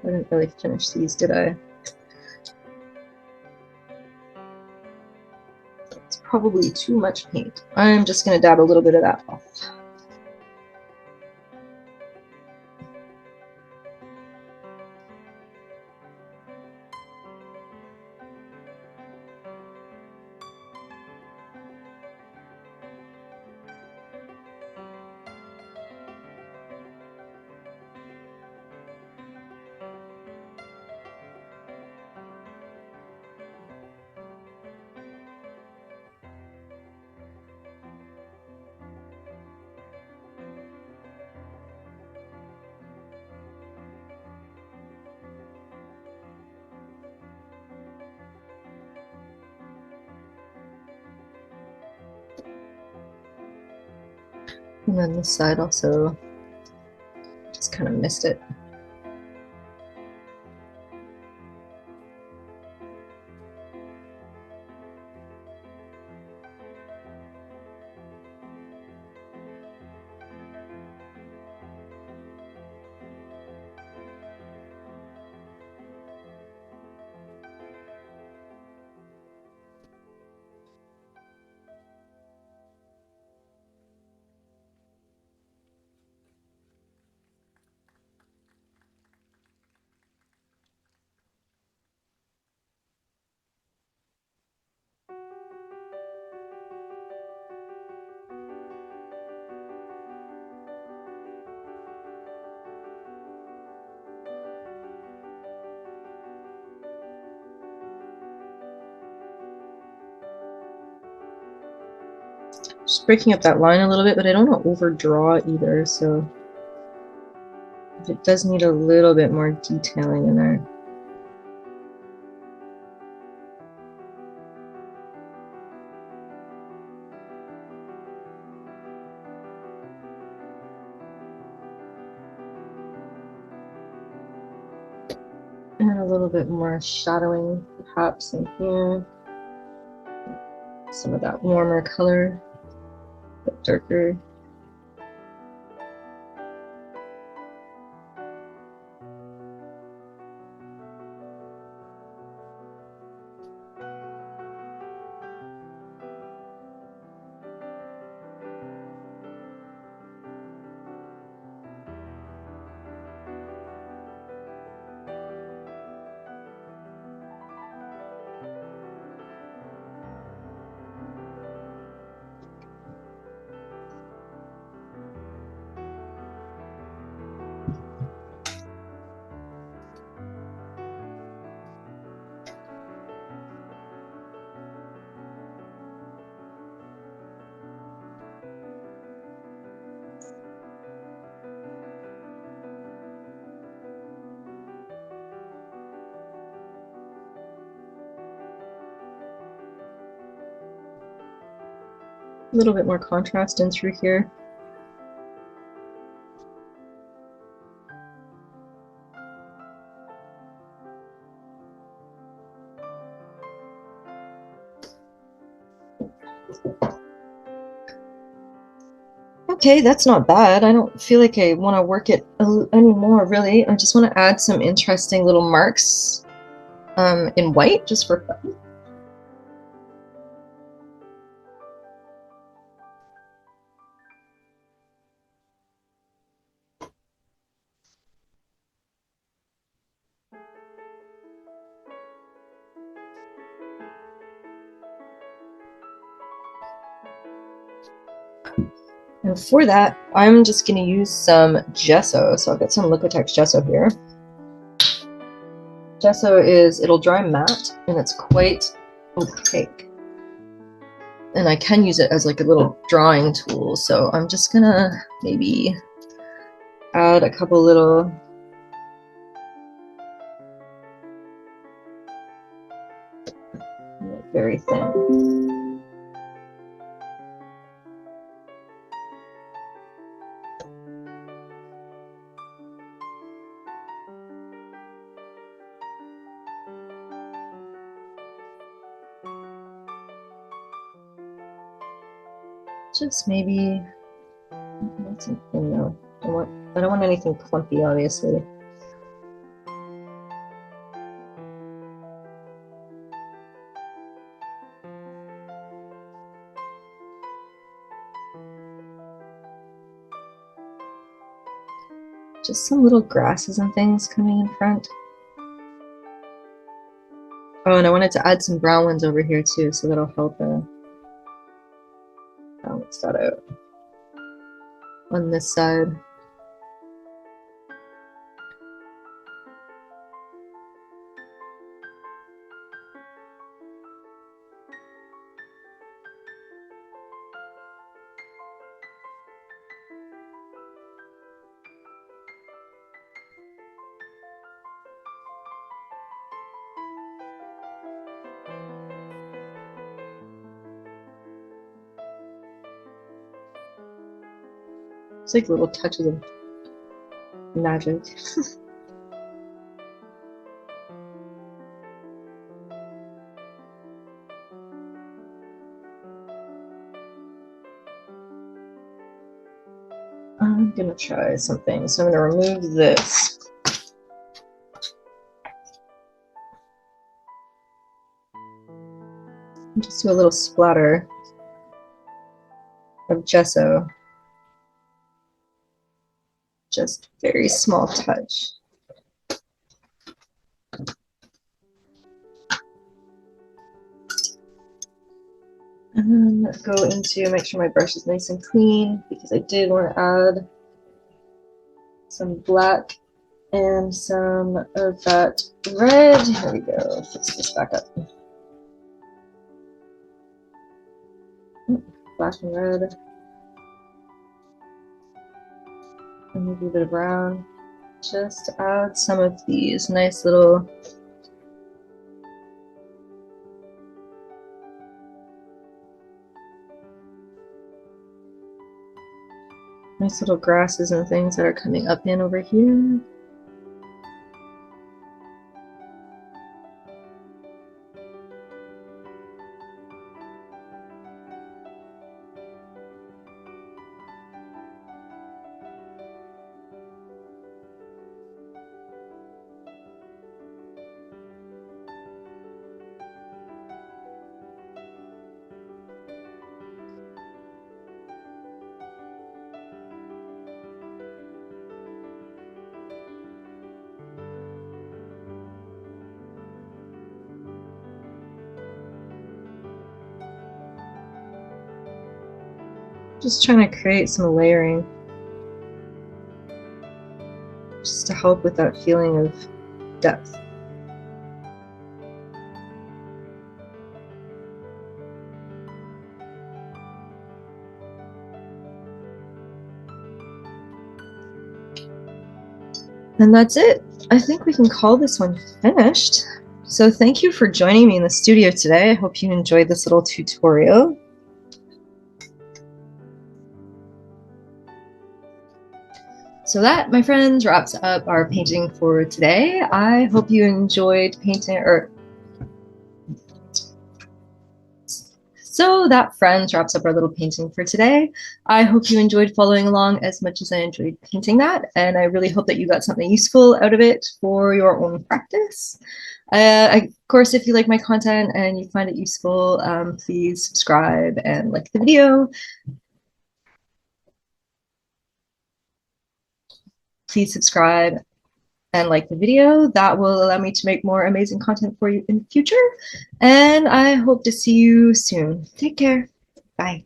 Speaker 1: I didn't really finish these, did I? It's probably too much paint. I'm just going to dab a little bit of that off. And then this side also just kind of missed it. Just breaking up that line a little bit, but I don't want to overdraw either, so it does need a little bit more detailing in there. And a little bit more shadowing perhaps in here. Some of that warmer color, a bit darker. A little bit more contrast in through here. Okay, that's not bad. I don't feel like I want to work it anymore, really. I just want to add some interesting little marks in white, just for fun. And for that, I'm just going to use some gesso. So I've got some Liquitex gesso here. Gesso it'll dry matte, and it's quite opaque. And I can use it as like a little drawing tool. So I'm just going to maybe add a couple little very thin. Just maybe something though. I don't want anything clumpy, obviously. Just some little grasses and things coming in front. Oh, and I wanted to add some brown ones over here too, so that'll help balance that out on this side. It's like little touches of magic. I'm gonna try something. So I'm gonna remove this. Just do a little splatter of gesso. Just very small touch. And then go into, make sure my brush is nice and clean, because I did want to add some black and some of that red. Here we go. Fix this back up. black and red, and maybe a bit of brown, just to add some of these nice little grasses and things that are coming up in over here. Just trying to create some layering, just to help with that feeling of depth. And that's it. I think we can call this one finished. So thank you for joining me in the studio today. I hope you enjoyed this little tutorial. So that, my friends, wraps up our painting for today. I hope you enjoyed painting, so that, friends, wraps up our little painting for today. I hope you enjoyed following along as much as I enjoyed painting that, and I really hope that you got something useful out of it for your own practice. Of course, if you like my content and you find it useful, please subscribe and like the video. Please subscribe and like the video. That will allow me to make more amazing content for you in the future. And I hope to see you soon. Take care. Bye.